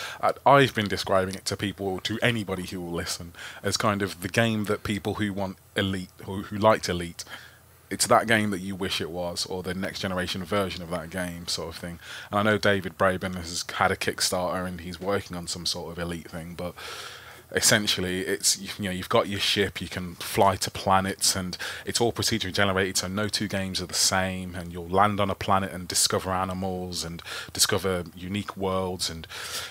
I've been describing it to people, to anybody who will listen, as kind of the game that people who want Elite, who liked Elite, it's that game that you wish it was, or the next generation version of that game, sort of thing. And I know David Braben has had a Kickstarter and he's working on some sort of Elite thing, but essentially it's, you know, you've got your ship, you can fly to planets, and it's all procedurally generated, so no two games are the same, and you'll land on a planet and discover animals and discover unique worlds, and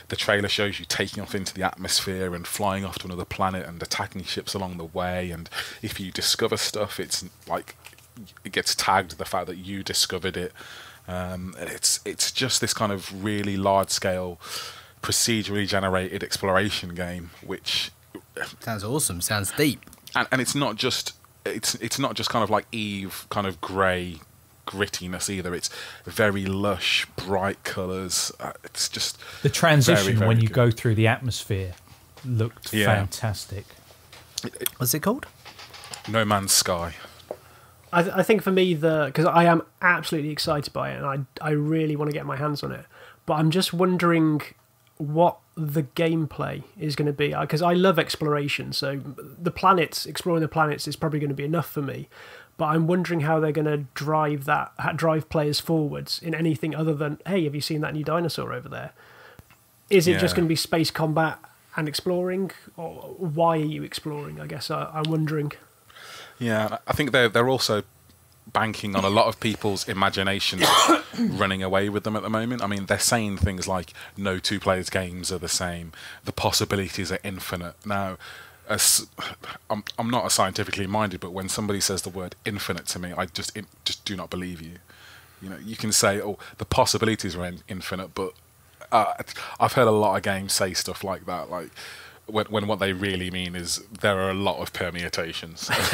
the trailer shows you taking off into the atmosphere and flying off to another planet and attacking ships along the way, and if you discover stuff, it's like it gets tagged the fact that you discovered it. It's just this kind of really large scale procedurally generated exploration game, which sounds awesome, sounds deep, and it's not just kind of like Eve kind of grey grittiness either. It's very lush, bright colours. It's just the transition very, very when you good. go through the atmosphere looked fantastic. What's it called? No Man's Sky. I think for me, because I am absolutely excited by it, and I really want to get my hands on it, but I'm just wondering what the gameplay is going to be, because I love exploration, so exploring the planets is probably going to be enough for me, but I'm wondering how they're going to drive players forwards in anything other than, hey, have you seen that new dinosaur over there? Is it just going to be space combat and exploring, or why are you exploring? I guess I'm wondering. Yeah, I think they're also banking on a lot of people's imagination running away with them at the moment. I mean, they're saying things like no two players games are the same, the possibilities are infinite. Now, I'm not a scientifically minded, but when somebody says the word infinite to me, I just do not believe you. You know, you can say, oh, the possibilities are infinite, but I've heard a lot of games say stuff like that, like when what they really mean is there are a lot of permutations. That's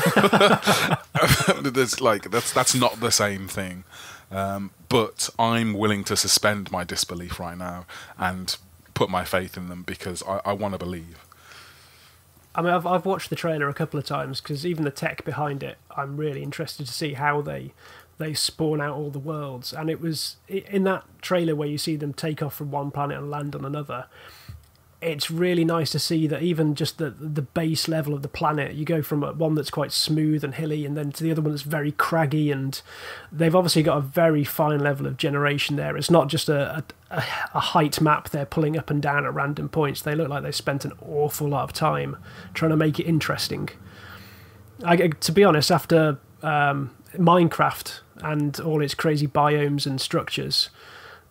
not the same thing. But I'm willing to suspend my disbelief right now and put my faith in them because I want to believe. I mean, I've watched the trailer a couple of times because even the tech behind it, I'm really interested to see how they spawn out all the worlds. And it was in that trailer where you see them take off from one planet and land on another. It's really nice to see that even just the base level of the planet, you go from one that's quite smooth and hilly and then to the other one that's very craggy, and they've obviously got a very fine level of generation there. It's not just a height map they're pulling up and down at random points. They look like they've spent an awful lot of time trying to make it interesting. To be honest, after Minecraft and all its crazy biomes and structures,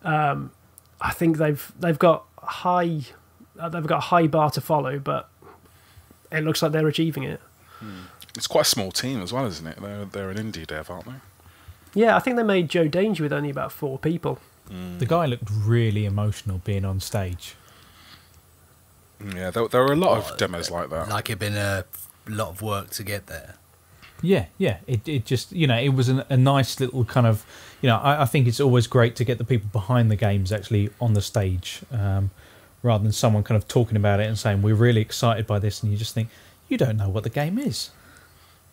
I think they've got a high bar to follow, but it looks like they're achieving it. It's quite a small team as well, isn't it? They're an indie dev, aren't they? Yeah, I think they made Joe Danger with only about 4 people. The guy looked really emotional being on stage. Yeah, there were a lot of demos like that. Like it'd been a lot of work to get there. Yeah. It just, it was a nice little kind of, I think it's always great to get the people behind the games actually on the stage, rather than someone kind of talking about it and saying, we're really excited by this, and you just think, you don't know what the game is.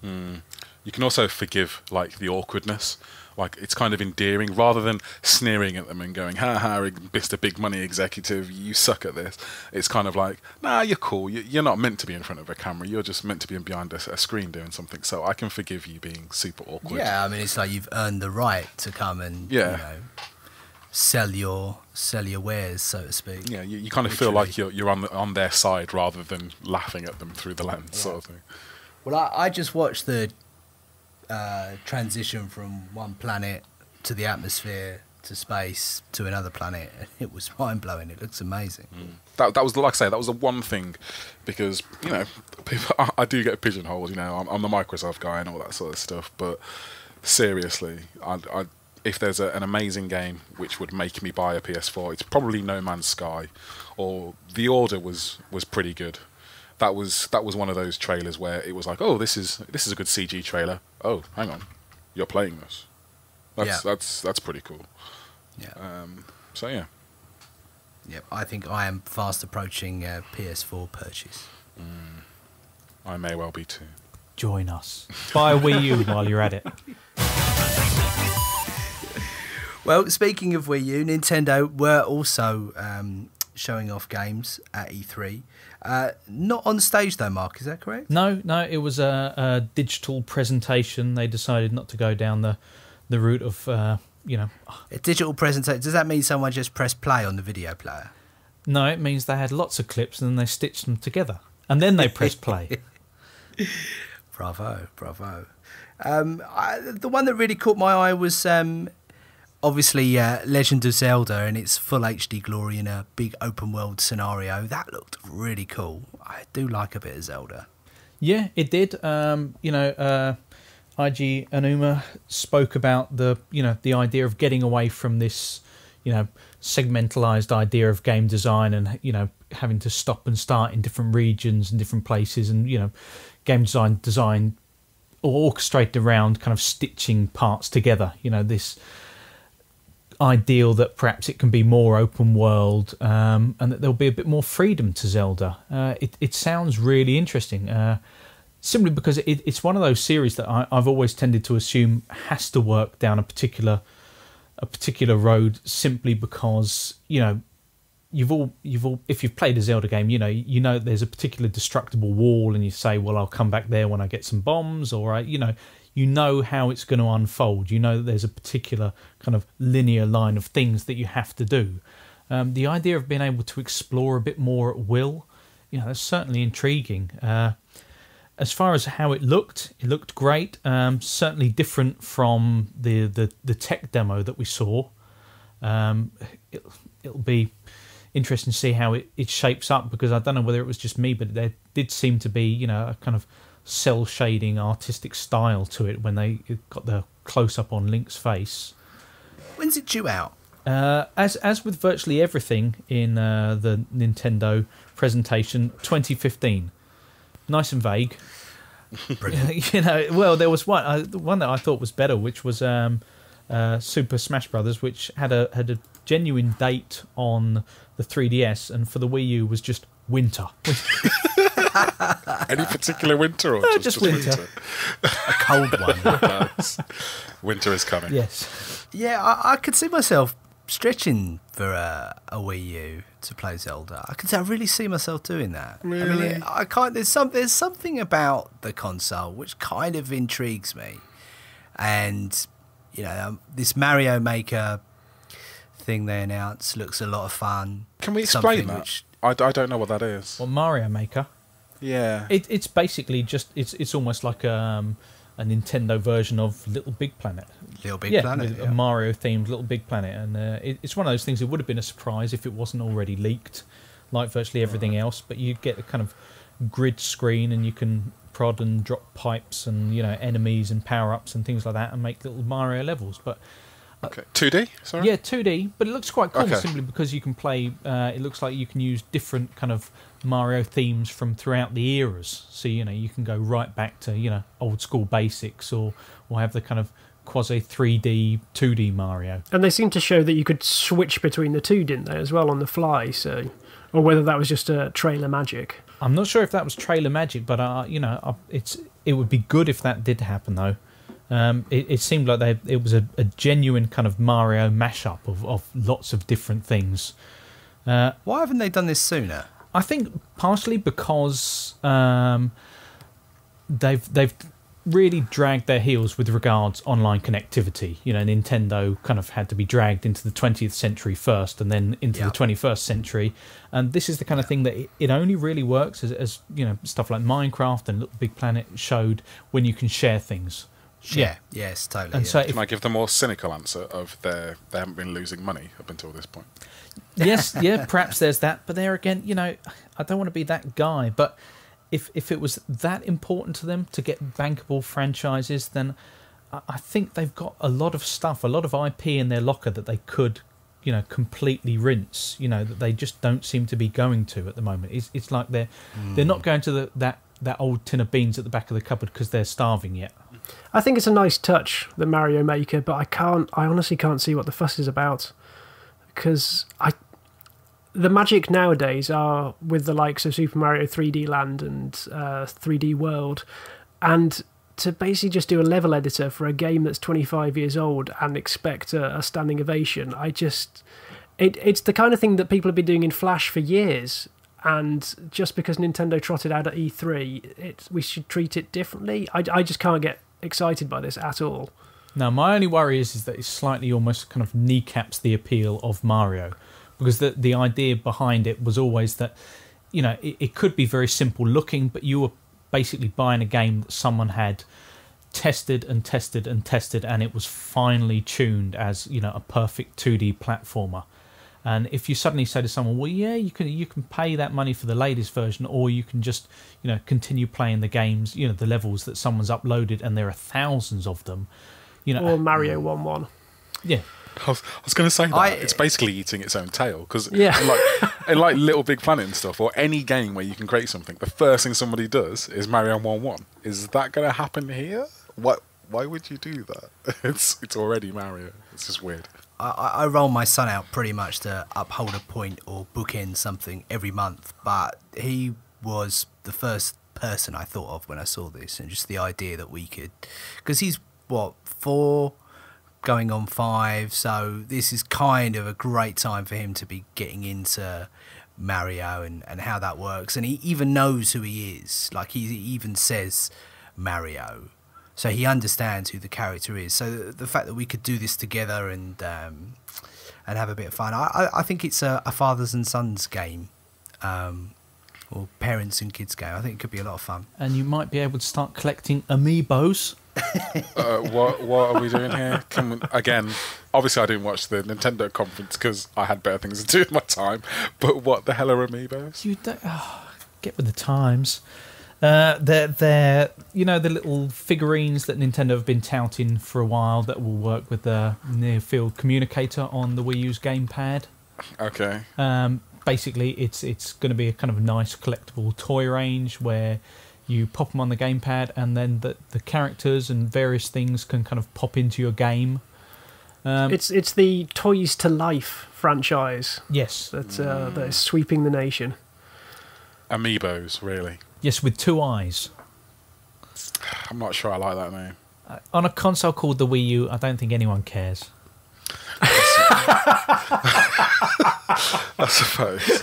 You can also forgive, like, the awkwardness. Like, it's kind of endearing, rather than sneering at them and going, ha, Mr. Big Money Executive, you suck at this. It's kind of like, nah, you're cool. You're not meant to be in front of a camera. You're just meant to be behind a screen doing something. So I can forgive you being super awkward. Yeah, I mean, it's like you've earned the right to come and, sell your wares, so to speak. Yeah, you kind of feel like you're on their side rather than laughing at them through the lens, sort of thing. Well, I just watched the transition from one planet to the atmosphere to space to another planet, and it was mind blowing. It looks amazing. That was, like I say, that was the one thing, because people, I do get pigeonholed. I'm the Microsoft guy and all that sort of stuff, but seriously, if there's an amazing game which would make me buy a PS4, it's probably No Man's Sky, or The Order was pretty good. That was one of those trailers where it was like, oh, this is a good CG trailer. Oh, hang on, you're playing this. That's pretty cool. Yeah. So yeah. Yep. I think I am fast approaching PS4 purchase. I may well be too. Join us. Buy a Wii U while you're at it. Well, speaking of Wii U, Nintendo were also showing off games at E3. Not on stage though, Mark, is that correct? No, it was a digital presentation. They decided not to go down the route of, A digital presentation, does that mean someone just pressed play on the video player? No, it means they had lots of clips and then they stitched them together. And then they pressed play. Bravo. The one that really caught my eye was obviously Legend of Zelda and its full HD glory in a big open world scenario. That looked really cool. I do like a bit of Zelda. Yeah, it did. IG Anuma spoke about the idea of getting away from this, segmentalized idea of game design and, having to stop and start in different regions and different places, and, game design orchestrated around kind of stitching parts together. This ideal that perhaps it can be more open world, and that there'll be a bit more freedom to Zelda. It sounds really interesting, simply because it's one of those series that I've always tended to assume has to work down a particular road, simply because you've all if you've played a Zelda game, you know there's a particular destructible wall, and you say, well, I'll come back there when I get some bombs, or you know how it's going to unfold. You know that there's a particular kind of linear line of things that you have to do. The idea of being able to explore a bit more at will, that's certainly intriguing. As far as how it looked great. Certainly different from the tech demo that we saw. It'll be interesting to see how it shapes up, because I don't know whether it was just me, but there did seem to be a kind of cell shading artistic style to it when they got the close up on Link's face. When's it due out? As with virtually everything in the Nintendo presentation, 2015. Nice and vague. Well, there was one that I thought was better, which was Super Smash Brothers, which had a genuine date on the 3DS, and for the Wii U was just winter. Any particular winter, or just winter? A cold one. Winter is coming. Yes. Yeah, I could see myself stretching for a Wii U to play Zelda. I really see myself doing that. Really? I can't. There's something about the console which kind of intrigues me, and this Mario Maker thing they announced looks a lot of fun. Can we explain that? I don't know what that is. Well, Mario Maker. Yeah. It's basically just it's almost like a Nintendo version of Little Big Planet. Little Big Planet, with a Mario themed Little Big Planet, and it's one of those things. It would have been a surprise if it wasn't already leaked, like virtually everything else. But you get a kind of grid screen, and you can prod and drop pipes and enemies and power ups and things like that, and make little Mario levels. But okay, 2D. Sorry. Yeah, 2D, but it looks quite cool Okay. simply because you can play. It looks like you can use different kind of Mario themes from throughout the eras. So you can go right back to old school basics, or have the kind of quasi 3D 2D Mario. And they seem to show that you could switch between the two, didn't they, as well on the fly? So, or whether that was just a trailer magic. I'm not sure if that was trailer magic, but it would be good if that did happen though. It seemed like it was a genuine kind of Mario mashup of lots of different things. Why haven't they done this sooner? I think partially because they've really dragged their heels with regards online connectivity. Nintendo kind of had to be dragged into the 20th century first, and then into the 21st century. And this is the kind of thing that it only really works as stuff like Minecraft and Little Big Planet showed, when you can share things. Yeah. Yes, totally. And so Can I give the more cynical answer of they haven't been losing money up until this point? Yes, yeah, perhaps there's that. But there again, I don't want to be that guy. But if it was that important to them to get bankable franchises, then I think they've got a lot of stuff, a lot of IP in their locker that they could, completely rinse. That they just don't seem to be going to at the moment. It's like they're not going to that old tin of beans at the back of the cupboard because they're starving yet. I think it's a nice touch, the Mario Maker, but I honestly can't see what the fuss is about, because the magic nowadays are with the likes of Super Mario 3D Land and 3D World, and to basically just do a level editor for a game that's 25 years old and expect a standing ovation, it's the kind of thing that people have been doing in Flash for years. And just because Nintendo trotted out at E3, we should treat it differently. I just can't get excited by this at all. No, my only worry is that it slightly almost kind of kneecaps the appeal of Mario, because the idea behind it was always that it could be very simple looking, but you were basically buying a game that someone had tested and tested and tested, and it was finely tuned as a perfect 2D platformer. And if you suddenly say to someone, well, yeah, you can pay that money for the latest version, or you can just continue playing the games, the levels that someone's uploaded, and there are thousands of them, or Mario 1-1. Yeah, I was going to say that it's basically eating its own tail, because Yeah. in like Little Big Planet and stuff, or any game where you can create something, the first thing somebody does is Mario 1-1. Is that going to happen here? Why would you do that? It's already Mario. It's just weird. I roll my son out pretty much to uphold a point or bookend something every month, but he was the first person I thought of when I saw this, and just the idea that we could, because he's what, 4 going on 5, so this is kind of a great time for him to be getting into Mario and how that works, and he even knows who he is. Like, he even says Mario, so he understands who the character is. So the fact that we could do this together and have a bit of fun, I think it's a fathers and sons game, or parents and kids game. I think it could be a lot of fun. And you might be able to start collecting amiibos. What are we doing here? Again, obviously I didn't watch the Nintendo conference because I had better things to do with my time, but what the hell are amiibos? You don't, get with the times. They're you know, the little figurines that Nintendo have been touting for a while that will work with the near-field communicator on the Wii U's gamepad. Okay. Basically, it's going to be a kind of nice collectible toy range where you pop them on the gamepad, and then the characters and various things can kind of pop into your game. It's the Toys to Life franchise. Yes. That is sweeping the nation. Amiibos, really? Yes, with 2 eyes. I'm not sure I like that name. On a console called the Wii U, I don't think anyone cares. I suppose.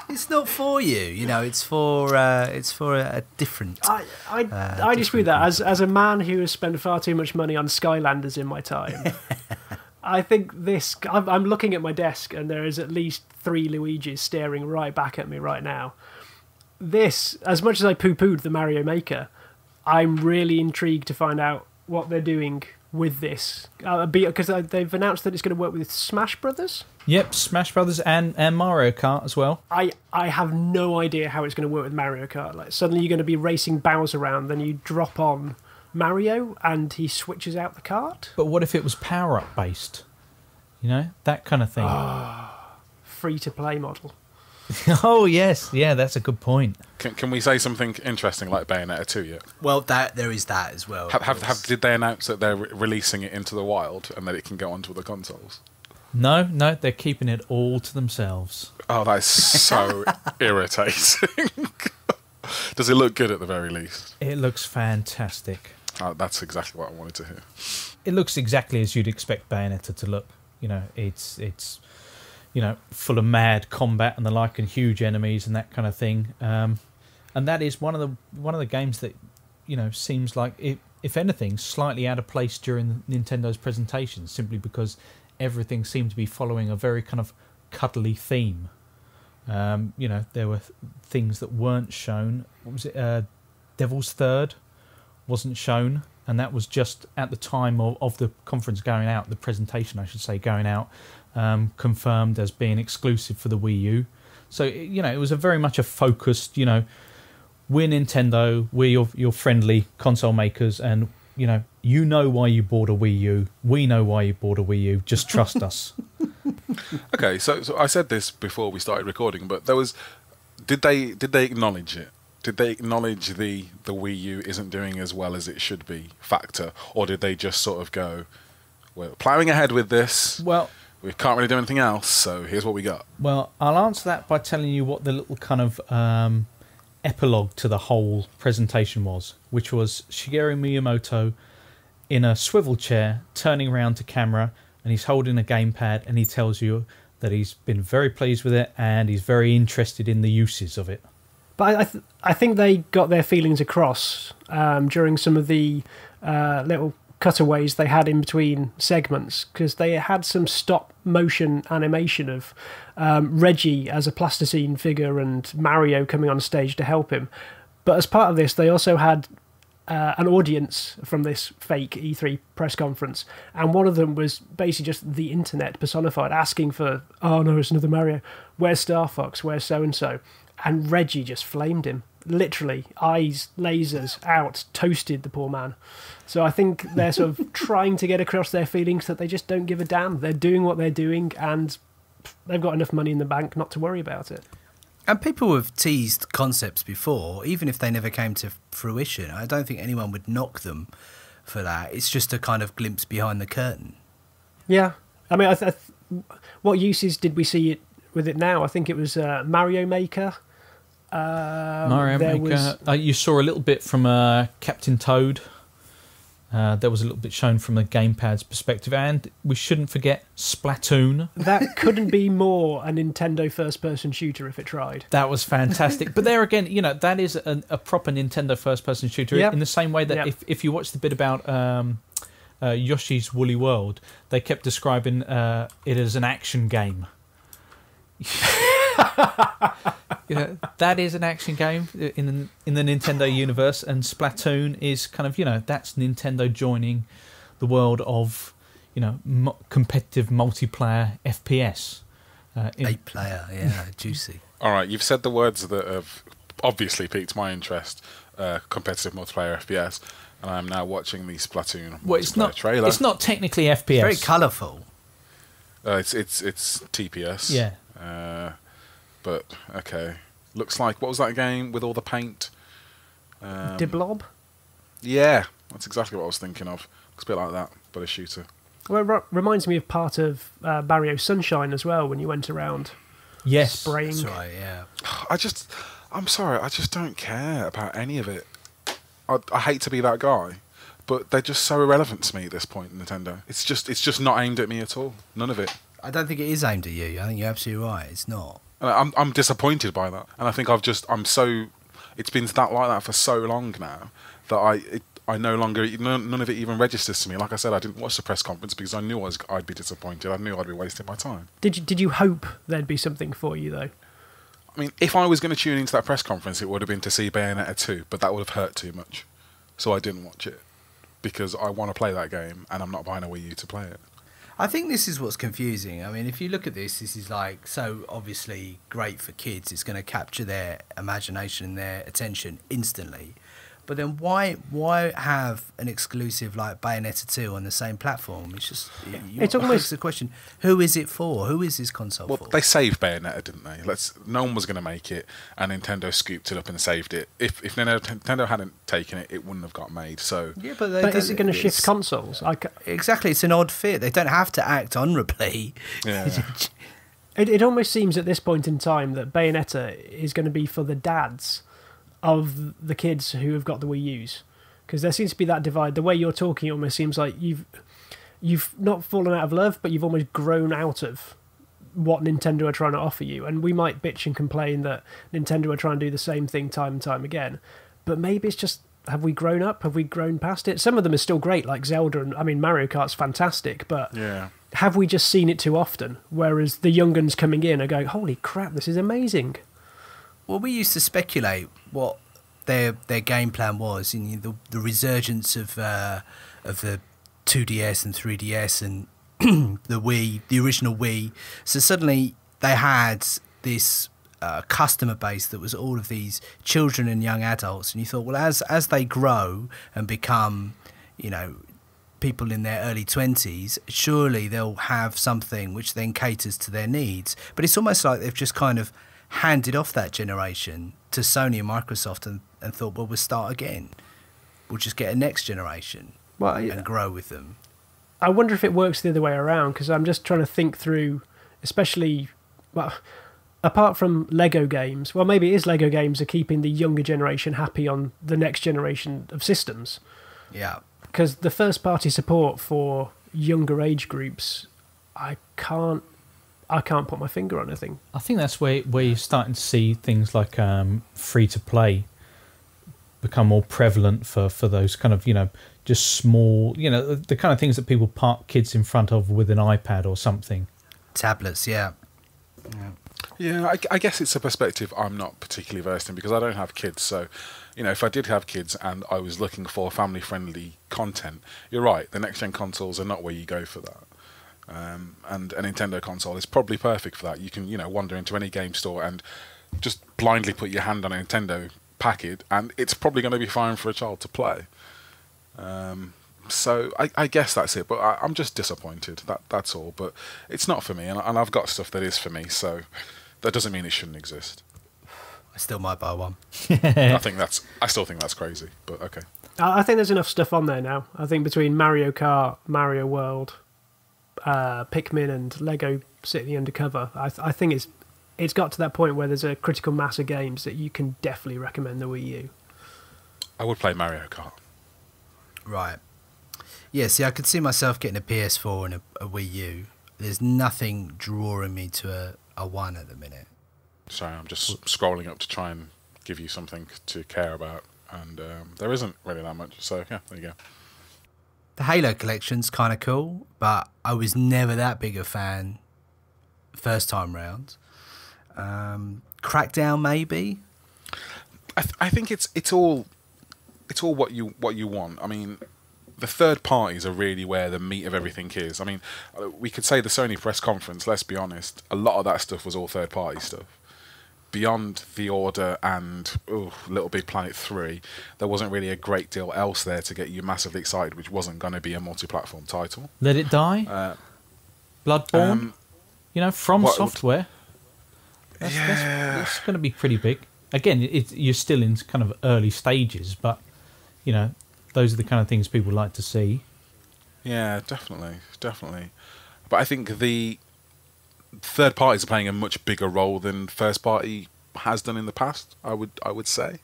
It's not for you, you know. It's for a different. I dispute that. As a man who has spent far too much money on Skylanders in my time, I think this. I'm looking at my desk, and there is at least 3 Luigis staring right back at me right now. This, as much as I poo-pooed the Mario Maker, I'm really intrigued to find out what they're doing with this, because they've announced that it's going to work with Smash Brothers. Yep, Smash Brothers and Mario Kart as well. I have no idea how it's going to work with Mario Kart. Like, suddenly you're going to be racing Bowser around, then you drop on Mario and he switches out the kart. But what if it was power-up based? You know, that kind of thing. Free-to-play model. Oh, yes. Yeah, that's a good point. Can we say something interesting like Bayonetta 2 yet? Well, there is that as well. Did they announce that they're releasing it into the wild and that it can go onto the consoles? No, they're keeping it all to themselves. Oh, that is so irritating. Does it look good at the very least? It looks fantastic. Oh, that's exactly what I wanted to hear. It looks exactly as you'd expect Bayonetta to look. You know, it's you know, full of mad combat and the like, and huge enemies and that kind of thing. And that is one of the games that, you know, seems like, if anything, slightly out of place during Nintendo's presentation, simply because everything seemed to be following a very kind of cuddly theme. You know, there were things that weren't shown. What was it? Devil's Third wasn't shown, and that was just at the time of the conference going out, the presentation, I should say, going out, confirmed as being exclusive for the Wii U. So, you know, it was very much a focused, you know, we're Nintendo, we're your friendly console makers, and, you know why you bought a Wii U, we know why you bought a Wii U, just trust us. Okay, so I said this before we started recording, but did they acknowledge it? Did they acknowledge the Wii U isn't doing as well as it should be factor, or did they just sort of go, we're ploughing ahead with this, well, we can't really do anything else, so here's what we got? Well, I'll answer that by telling you what the little kind of epilogue to the whole presentation was, which was Shigeru Miyamoto in a swivel chair, turning around to camera, and he's holding a gamepad, and he tells you that he's been very pleased with it, and he's very interested in the uses of it. But I think they got their feelings across during some of the little cutaways they had in between segments, because they had some stop motion animation of Reggie as a plasticine figure and Mario coming on stage to help him. But as part of this, they also had an audience from this fake E3 press conference, and one of them was basically just the internet personified, asking for, oh no, it's another Mario, where's Star Fox, where's so-and-so? And Reggie just flamed him. Literally, eyes, lasers out, toasted the poor man. So I think they're sort of trying to get across their feelings that they just don't give a damn. They're doing what they're doing, and they've got enough money in the bank not to worry about it. And people have teased concepts before, even if they never came to fruition. I don't think anyone would knock them for that. It's just a kind of glimpse behind the curtain. Yeah. I mean, what uses did we see it with it now? I think it was Mario Maker. Mario Maker. You saw a little bit from Captain Toad. There was a little bit shown from the gamepad's perspective, and we shouldn't forget Splatoon. That couldn't be more a Nintendo first-person shooter if it tried. That was fantastic. But there again, that is a proper Nintendo first-person shooter. In the same way that if you watch the bit about Yoshi's Woolly World, they kept describing it as an action game. That is an action game in the Nintendo universe, and Splatoon is kind of that's Nintendo joining the world of competitive multiplayer FPS. 8-player, yeah, juicy. All right, you've said the words that have obviously piqued my interest. Competitive multiplayer FPS, and I am now watching the Splatoon trailer. It's not technically FPS. It's very colourful. It's TPS. Yeah. But okay, looks like, what was that game with all the paint? Diblob? Yeah, that's exactly what I was thinking of. Looks a bit like that, but a shooter. Well, it reminds me of part of Mario Sunshine as well, when you went around spraying. That's right, yeah. I'm sorry, I just don't care about any of it. I hate to be that guy, but they're just so irrelevant to me at this point, Nintendo. It's just not aimed at me at all. None of it. I don't think it is aimed at you. I think you're absolutely right. It's not. And I'm disappointed by that, and I think it's been like that for so long now that I no longer, none of it even registers to me. Like I said, I didn't watch the press conference because I knew I'd be disappointed. I knew I'd be wasting my time. Did you hope there'd be something for you though? I mean, if I was going to tune into that press conference, it would have been to see Bayonetta 2, but that would have hurt too much, so I didn't watch it because I want to play that game, and I'm not buying a Wii U to play it. I think this is what's confusing. I mean, if you look at this is like so obviously great for kids. It's going to capture their imagination and their attention instantly. But then why have an exclusive like Bayonetta 2 on the same platform? It's just it's almost the question: who is it for? Who is this console for? Well, they saved Bayonetta, didn't they? No one was going to make it, and Nintendo scooped it up and saved it. If Nintendo hadn't taken it, it wouldn't have got made. So yeah, but is it going to shift consoles? Exactly, it's an odd fit. They don't have to act honourably. Yeah. It almost seems at this point in time that Bayonetta is going to be for the dads of the kids who have got the Wii U's, because there seems to be that divide. The way you're talking, it almost seems like you've not fallen out of love, but you've almost grown out of what Nintendo are trying to offer you. And we might bitch and complain that Nintendo are trying to do the same thing time and time again, but maybe it's just, have we grown up? Have we grown past it? Some of them are still great, like Zelda, and I mean Mario Kart's fantastic, but have we just seen it too often? Whereas the young uns coming in are going, holy crap, this is amazing. Well, we used to speculate what their game plan was, in the resurgence of the 2DS and 3DS and the Wii, the original Wii. So suddenly they had this customer base that was all of these children and young adults, and you thought, well, as they grow and become, people in their early 20s, surely they'll have something which then caters to their needs. But it's almost like they've just kind of handed off that generation to Sony and Microsoft and thought, well, we'll start again. We'll just get a next generation and grow with them. I wonder if it works the other way around, because I'm just trying to think through, especially, well, apart from Lego games, well, maybe it is Lego games are keeping the younger generation happy on the next generation of systems. Yeah. Because the first-party support for younger age groups, I can't put my finger on anything. I think that's where you're starting to see things like free-to-play become more prevalent for those kind of, just small, the kind of things that people park kids in front of with an iPad or something. Tablets, yeah. Yeah, I guess it's a perspective I'm not particularly versed in because I don't have kids. So, if I did have kids and I was looking for family-friendly content, you're right, the next-gen consoles are not where you go for that. And a Nintendo console is probably perfect for that. You can, wander into any game store and just blindly put your hand on a Nintendo packet, and it's probably going to be fine for a child to play. So I guess that's it. But I'm just disappointed. That's all. But it's not for me, and I've got stuff that is for me. So that doesn't mean it shouldn't exist. I still might buy one. I still think that's crazy. But okay. I think there's enough stuff on there now. I think between Mario Kart, Mario World, Pikmin and Lego City Undercover. I think it's got to that point where there's a critical mass of games that you can definitely recommend the Wii U. I would play Mario Kart. Right. Yeah, see, I could see myself getting a PS4 and a Wii U. There's nothing drawing me to a one at the minute. Sorry, I'm just scrolling up to try and give you something to care about, and there isn't really that much, so yeah, there you go. The Halo collection's kind of cool, but I was never that big a fan first time round. Crackdown, maybe? I think it's all what you want. I mean, the third parties are really where the meat of everything is. I mean, we could say the Sony press conference, let's be honest, a lot of that stuff was all third party stuff. Beyond The Order and Little Big Planet 3, there wasn't really a great deal else there to get you massively excited, which wasn't going to be a multi-platform title. Let It Die? Bloodborne? From Software? That's going to be pretty big. Again, you're still in kind of early stages, but, those are the kind of things people like to see. Yeah, definitely. But I think the third parties are playing a much bigger role than first party has done in the past, I would say.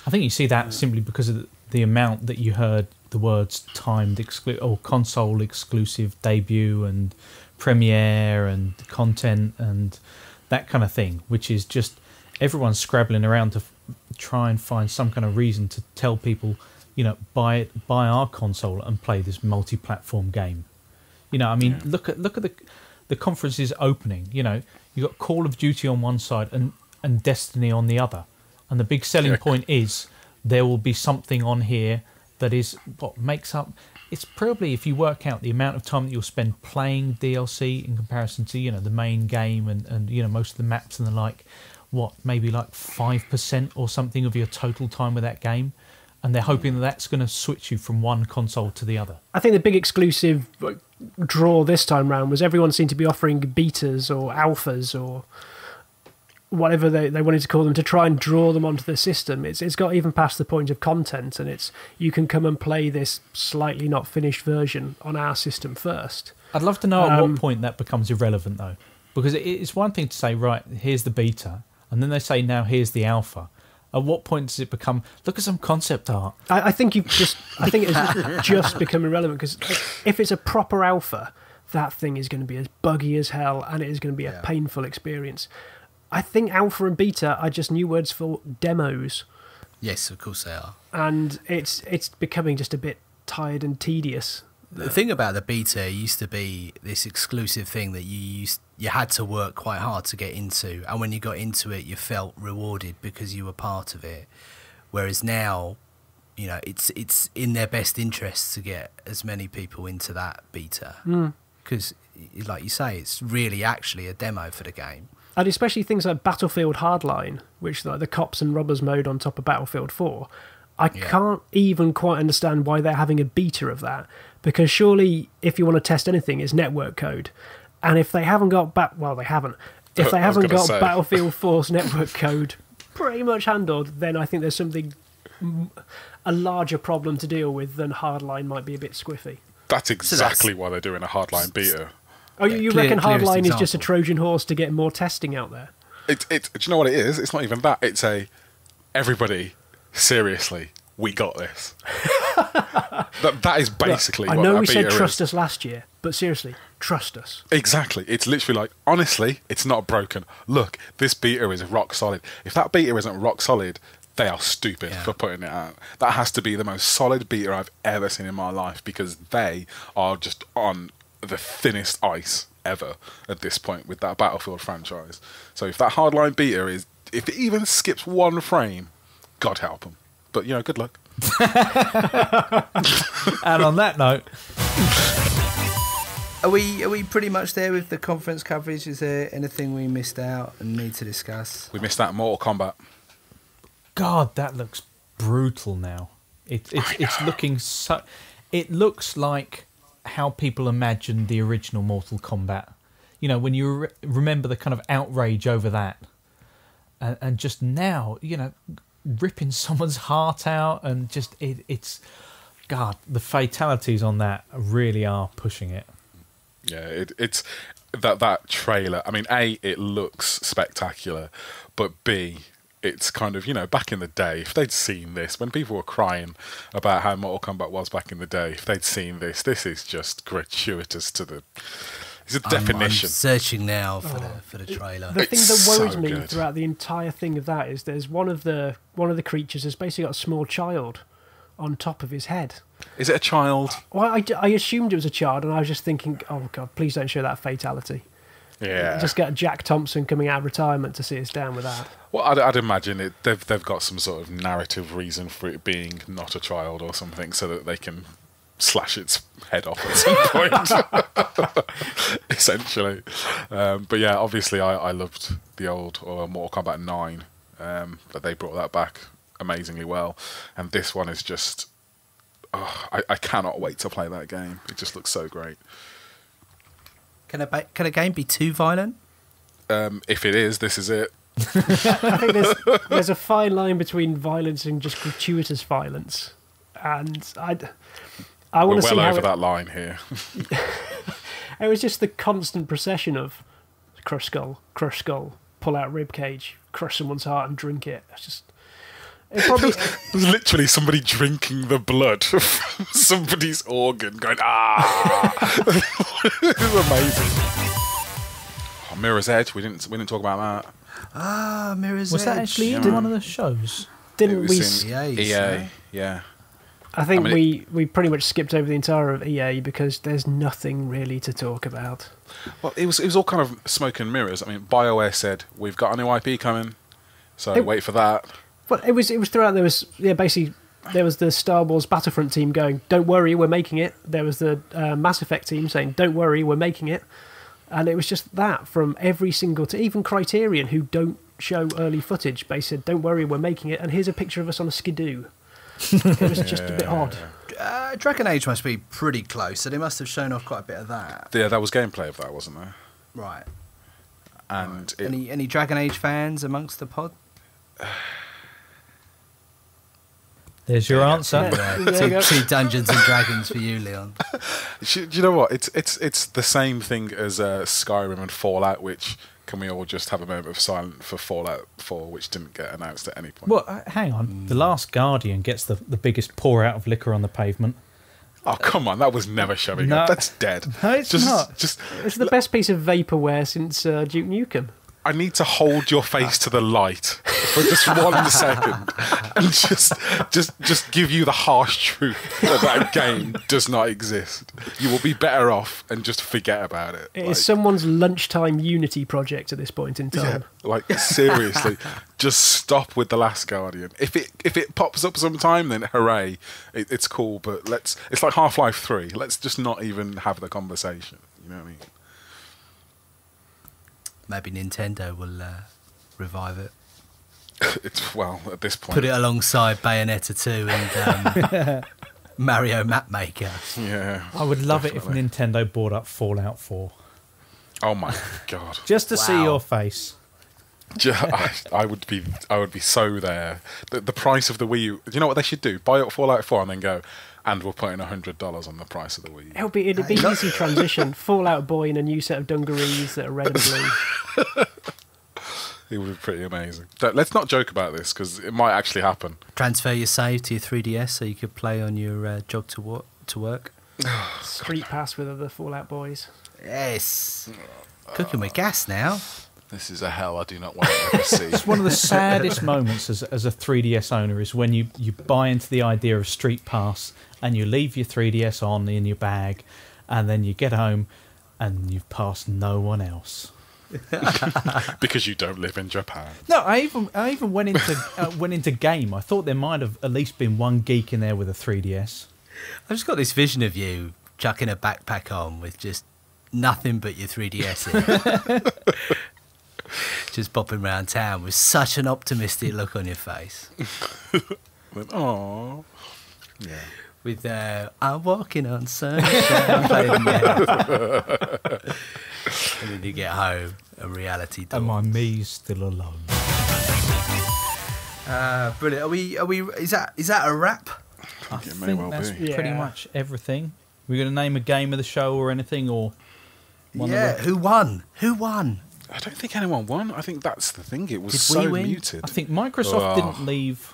I think you see that simply because of the amount that you heard the words timed or console exclusive debut and premiere and content and that kind of thing, which is just everyone's scrabbling around to try and find some kind of reason to tell people, buy our console and play this multi-platform game. Look at the conference's opening. You've got Call of Duty on one side and Destiny on the other. And the big selling point is there will be something on here that is what makes up... It's probably, if you work out the amount of time that you'll spend playing DLC in comparison to, the main game and most of the maps and the like, maybe like 5% or something of your total time with that game. And they're hoping that's going to switch you from one console to the other. I think the big exclusive draw this time round was everyone seemed to be offering betas or alphas or whatever they wanted to call them to try and draw them onto the system. It's got even past the point of content, and you can come and play this slightly not finished version on our system first. I'd love to know at what point that becomes irrelevant, though. Because it's one thing to say, right, here's the beta, and then they say, now here's the alpha. At what point does it become, look at some concept art? I think it's just become irrelevant, because if it's a proper alpha, that thing is going to be as buggy as hell, and it is going to be a painful experience. I think alpha and beta are just new words for demos. Yes, of course they are. And it's becoming just a bit tired and tedious. The thing about the beta used to be this exclusive thing that you had to work quite hard to get into, and when you got into it, you felt rewarded because you were part of it. Whereas now, it's in their best interest to get as many people into that beta because, like you say, it's really actually a demo for the game. And especially things like Battlefield Hardline, which is like the cops and robbers mode on top of Battlefield 4. I can't even quite understand why they're having a beta of that, because surely if you want to test anything, it's network code. And if they haven't got they haven't. If they haven't got Battlefield 4's network code pretty much handled, then I think there's a larger problem to deal with than Hardline might be a bit squiffy. That's exactly why they're doing a Hardline beta. Oh, you reckon Hardline is just a Trojan horse to get more testing out there? Do you know what it is? It's not even that. It's everybody, seriously, we got this. that is basically what that beta is. I know we said trust us last year, but seriously, trust us. Exactly. It's literally like, honestly, it's not broken. Look, this beta is rock solid. If that beta isn't rock solid, they are stupid for putting it out. That has to be the most solid beta I've ever seen in my life, because they are just on the thinnest ice ever at this point with that Battlefield franchise. So if that Hardline beta if it even skips one frame, God help them. But, good luck. And on that note, are we pretty much there with the conference coverage? Is there anything we missed out and need to discuss? We missed out Mortal Kombat. God, that looks brutal now. It's looking so... It looks like how people imagined the original Mortal Kombat. When you remember the kind of outrage over that. And just now, ripping someone's heart out, and just it's... God, the fatalities on that really are pushing it. It's that trailer. I mean, A, it looks spectacular, but B, it's kind of, back in the day, if they'd seen this, when people were crying about how Mortal Kombat was back in the day, if they'd seen this is just gratuitous to the... It's a definition. I'm searching now for the trailer. The thing that worries so me good. throughout the entire thing of that is there's one of the creatures has basically got a small child on top of his head. Is it a child? Well, I assumed it was a child, and I was just thinking, oh god, please don't show that fatality. Yeah. Just get Jack Thompson coming out of retirement to see us down with that. Well, I'd imagine they've got some sort of narrative reason for it being not a child or something, so that they can slash its head off at some point, essentially. But yeah, obviously I loved the old Mortal Kombat 9, but they brought that back amazingly well, and this one is just I cannot wait to play that game. It just looks so great. Can a game be too violent? If it is, this is it. I think there's a fine line between violence and just gratuitous violence, and I want to see well how over that line here. It was just the constant procession of crush skull, pull out rib cage, crush someone's heart and drink it. It's just probably There's literally somebody drinking the blood from somebody's organ, going It was amazing. Oh, Mirror's Edge. We didn't talk about that. Mirror's Was Edge. that actually in one of the shows? didn't It we? was in EA. Yeah. I think I mean, we pretty much skipped over the entire of EA because there's nothing really to talk about. Well, it was all kind of smoke and mirrors. I mean, BioWare said we've got a new IP coming, so wait for that. But it was throughout. There was basically there was the Star Wars Battlefront team going, "Don't worry, we're making it." There was the Mass Effect team saying, "Don't worry, we're making it," and it was just that from every single even Criterion, who don't show early footage, they said, "Don't worry, we're making it," and here's a picture of us on a skidoo. It was just a bit odd. Dragon Age must be pretty close, so they must have shown off quite a bit of that. Yeah, that was gameplay of that, wasn't there? Right. And Any Dragon Age fans amongst the pod? There's your answer. Two Dungeons and Dragons for you, Leon. do you know what? It's the same thing as Skyrim and Fallout, which can we all just have a moment of silence for Fallout 4, which didn't get announced at any point? Well, hang on. The Last Guardian gets the biggest pour out of liquor on the pavement. Oh, come on. That was never showing No. up. That's dead. No, it's not. It's the best piece of vaporware since Duke Nukem. I need to hold your face to the light for just 1 second and just give you the harsh truth that game does not exist. You will be better off and just forget about it. It is someone's lunchtime Unity project at this point in time. Seriously, just stop with The Last Guardian. If it pops up sometime, then hooray, it's cool. But it's like Half-Life 3. Let's just not even have the conversation. You know what I mean? Maybe Nintendo will revive it. At this point, Put it alongside Bayonetta 2 and Mario Map Maker. Yeah, I would love definitely. it if Nintendo bought up Fallout 4. Oh my god! Just to see Wow. your face. I would be so there. The price of the Wii U. Do you know what they should do? Buy up Fallout 4 and then go, and we're putting $100 on the price of the Wii U. It'd be easy transition. Fallout Boy in a new set of dungarees that are red and blue. It would be pretty amazing. Let's not joke about this because it might actually happen. Transfer your save to your 3DS so you could play on your jog to work. Street Pass with other Fallout Boys. Yes. Cooking with gas now. This is a hell I do not want to ever see. It's one of the saddest moments as a 3DS owner is when you buy into the idea of Street Pass and you leave your 3DS on in your bag and then you get home and you've passed no one else. Because you don't live in Japan. No, I even went into game. I thought there might have at least been one geek in there with a 3DS. I've just got this vision of you chucking a backpack on with just nothing but your 3DS in. Just popping around town with such an optimistic look on your face. Aww. Yeah. With I'm walking on sunshine playing in your head. And then you get home and reality dawns. And my me's still alone. Brilliant. Are we? Is that a wrap? I It may think well that's be. pretty Yeah. much everything. We're going to name a game of the show or anything, or Yeah, who won? Who won? I don't think anyone won. I think that's the thing. It was Did so we win? muted. I think Microsoft didn't leave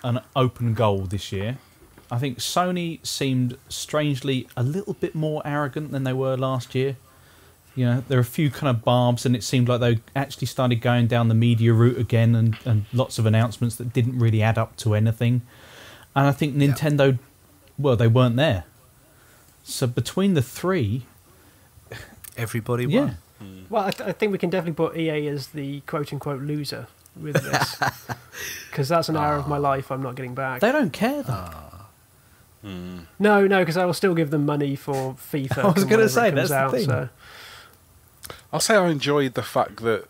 an open goal this year. I think Sony seemed strangely a little bit more arrogant than they were last year. You know, there are a few kind of barbs, and it seemed like they actually started going down the media route again, and lots of announcements that didn't really add up to anything. And I think Nintendo, well, they weren't there. So between the three, everybody won. Well, I think we can definitely put EA as the quote-unquote loser with this. Because that's an hour of my life I'm not getting back. They don't care, though. No, because I will still give them money for FIFA. I was going to say, that's the thing. So. I'll say I enjoyed the fact that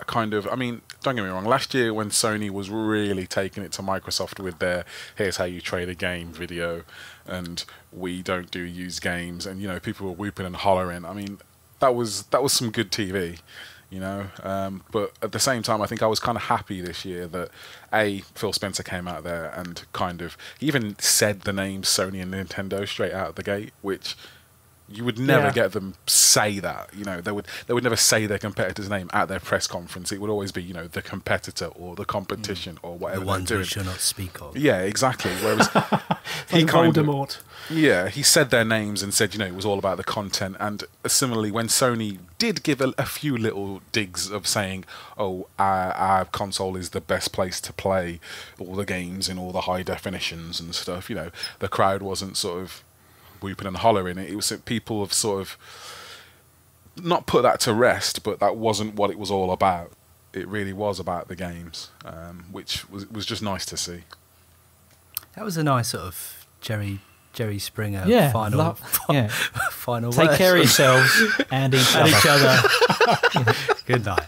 kind of, I mean, don't get me wrong, last year when Sony was really taking it to Microsoft with their here's how you trade a game video, and we don't do used games, and, you know, people were whooping and hollering. I mean, that was some good TV, you know. But at the same time, I think I was kind of happy this year that Phil Spencer came out there and kind of he even said the names Sony and Nintendo straight out of the gate, which you would never get them say that. You know, they would never say their competitor's name at their press conference. It would always be, you know, the competitor or the competition or whatever The ones they're we doing. shall not speak of. Yeah, exactly. Whereas Like Voldemort. he said their names and said, you know, it was all about the content. And similarly, when Sony did give a few little digs of saying, oh, our console is the best place to play all the games in all the high definitions and stuff, you know, the crowd wasn't sort of whooping and hollering. It was people have sort of not put that to rest, but that wasn't what it was all about. It really was about the games, which was just nice to see. That was a nice sort of Jerry Springer final final Take word. care of yourselves and each other. Good night.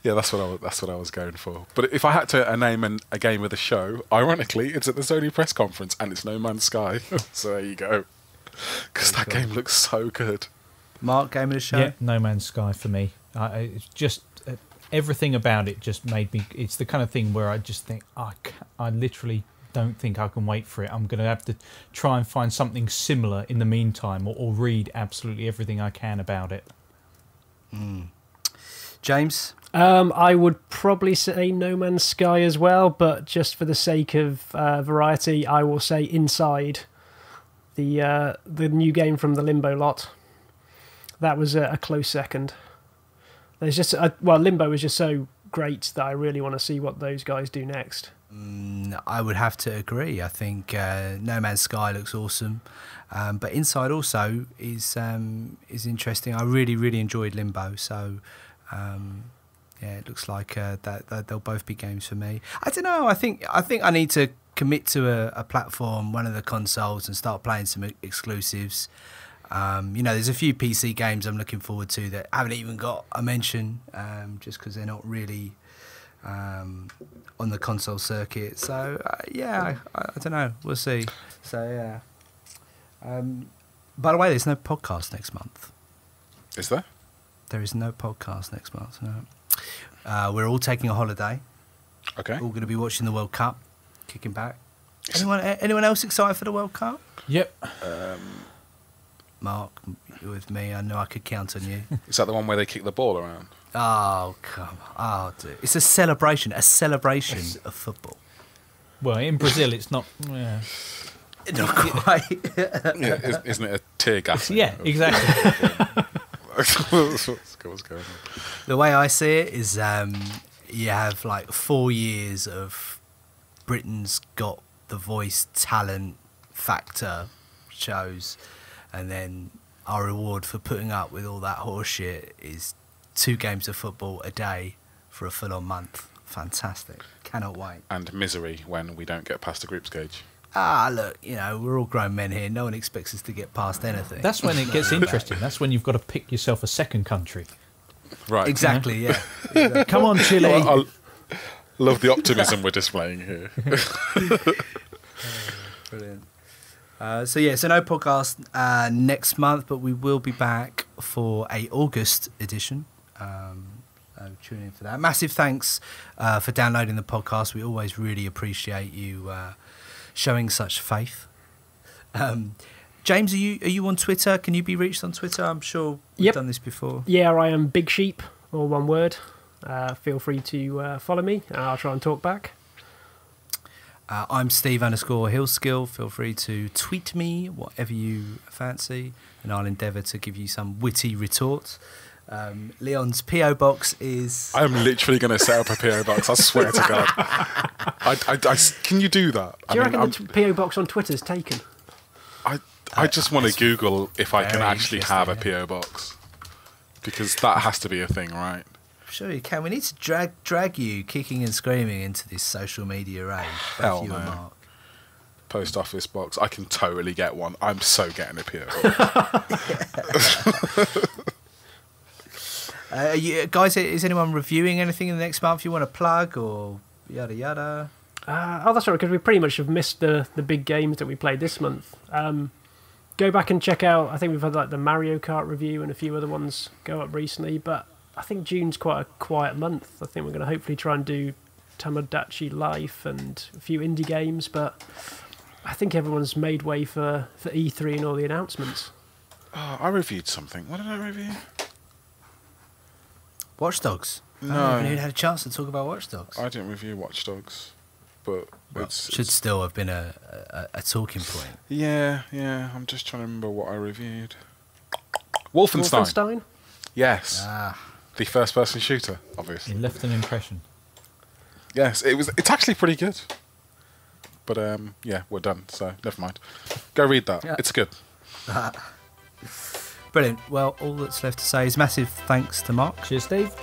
Yeah, that's what I was going for. But if I had to name a game of the show, ironically, it's at the Sony press conference, and it's No Man's Sky. So there you go. Because that game looks so good. Mark, game of the show? Yeah, No Man's Sky for me. It's just everything about it just made me. It's the kind of thing where I just think I literally don't think I can wait for it. I'm going to have to try and find something similar in the meantime, or read absolutely everything I can about it. James? I would probably say No Man's Sky as well, but just for the sake of variety, I will say Inside, the new game from the Limbo lot. That was a close second. There's just Limbo was just so great that I really want to see what those guys do next. I would have to agree. I think No Man's Sky looks awesome, but Inside also is interesting. I really enjoyed Limbo, so. Yeah, it looks like that they'll both be games for me. I don't know. I think I need to commit to a platform, one of the consoles, and start playing some exclusives. You know, there's a few PC games I'm looking forward to that haven't even got a mention, just because they're not really on the console circuit. So I don't know. We'll see. So yeah. By the way, there's no podcast next month. Is there? There is no podcast next month. No. We're all taking a holiday. Okay. All going to be watching the World Cup, kicking back. Anyone else excited for the World Cup? Yep. Mark, you're with me. I know I could count on you. Is that the one where they kick the ball around? Oh, come on. Oh, dude. It's a celebration of football. Well, in Brazil, it's not. Yeah. Not quite. Yeah, isn't it a tear gas? Yeah, exactly. What's going on? The way I see it is you have like 4 years of Britain's Got the Voice talent factor shows, and then our reward for putting up with all that horse shit is 2 games of football a day for a full-on month. Fantastic. Cannot wait. And misery when we don't get past the group stage. Look, you know, we're all grown men here. No one expects us to get past anything. That's when it gets interesting. That's when you've got to pick yourself a second country. Right. Exactly, yeah. Exactly. Come on, Chile. I love the optimism we're displaying here. Brilliant. So no podcast next month, but we will be back for a August edition. Tune in for that. Massive thanks for downloading the podcast. We always really appreciate you showing such faith. James, are you on Twitter? Can you be reached on Twitter? I'm sure we've done this before. Yeah, I am Big Sheep, all one word. Feel free to follow me, and I'll try and talk back. I'm Steve_Hillskill. Feel free to tweet me whatever you fancy, and I'll endeavour to give you some witty retort. Leon's PO box is. I'm literally going to set up a PO box. I swear to God. Can you do that? Do you reckon the PO box on Twitter's taken? I just want to Google if I can actually have a PO box, because that has to be a thing, right? Sure you can. We need to drag you kicking and screaming into this social media age. Hell no. Post office box. I can totally get one. I'm so getting a PO box. Guys, is anyone reviewing anything in the next month you want to plug or yada yada? That's right, because we pretty much have missed the big games that we played this month. Go back and check out, I think we've had like the Mario Kart review and a few other ones go up recently, but I think June's quite a quiet month. I think we're going to hopefully try and do Tomodachi Life and a few indie games, but I think everyone's made way for E3 and all the announcements. Oh, I reviewed something. What did I review? Watch Dogs. No. I haven't even had a chance to talk about Watch Dogs. I didn't review Watch Dogs, but should still have been a talking point. Yeah. I'm just trying to remember what I reviewed. Wolfenstein? Yes. The first-person shooter, obviously. You left an impression. Yes, it's actually pretty good. But yeah, we're done, so never mind. Go read that. Yeah. It's good. Brilliant. Well, all that's left to say is massive thanks to Mark. Cheers, Steve.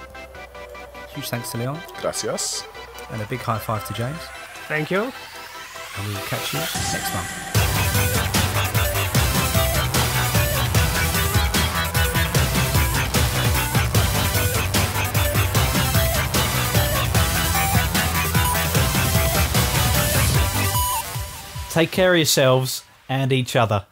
Huge thanks to Leon. Gracias. And a big high five to James. Thank you. And we will catch you next month. Take care of yourselves and each other.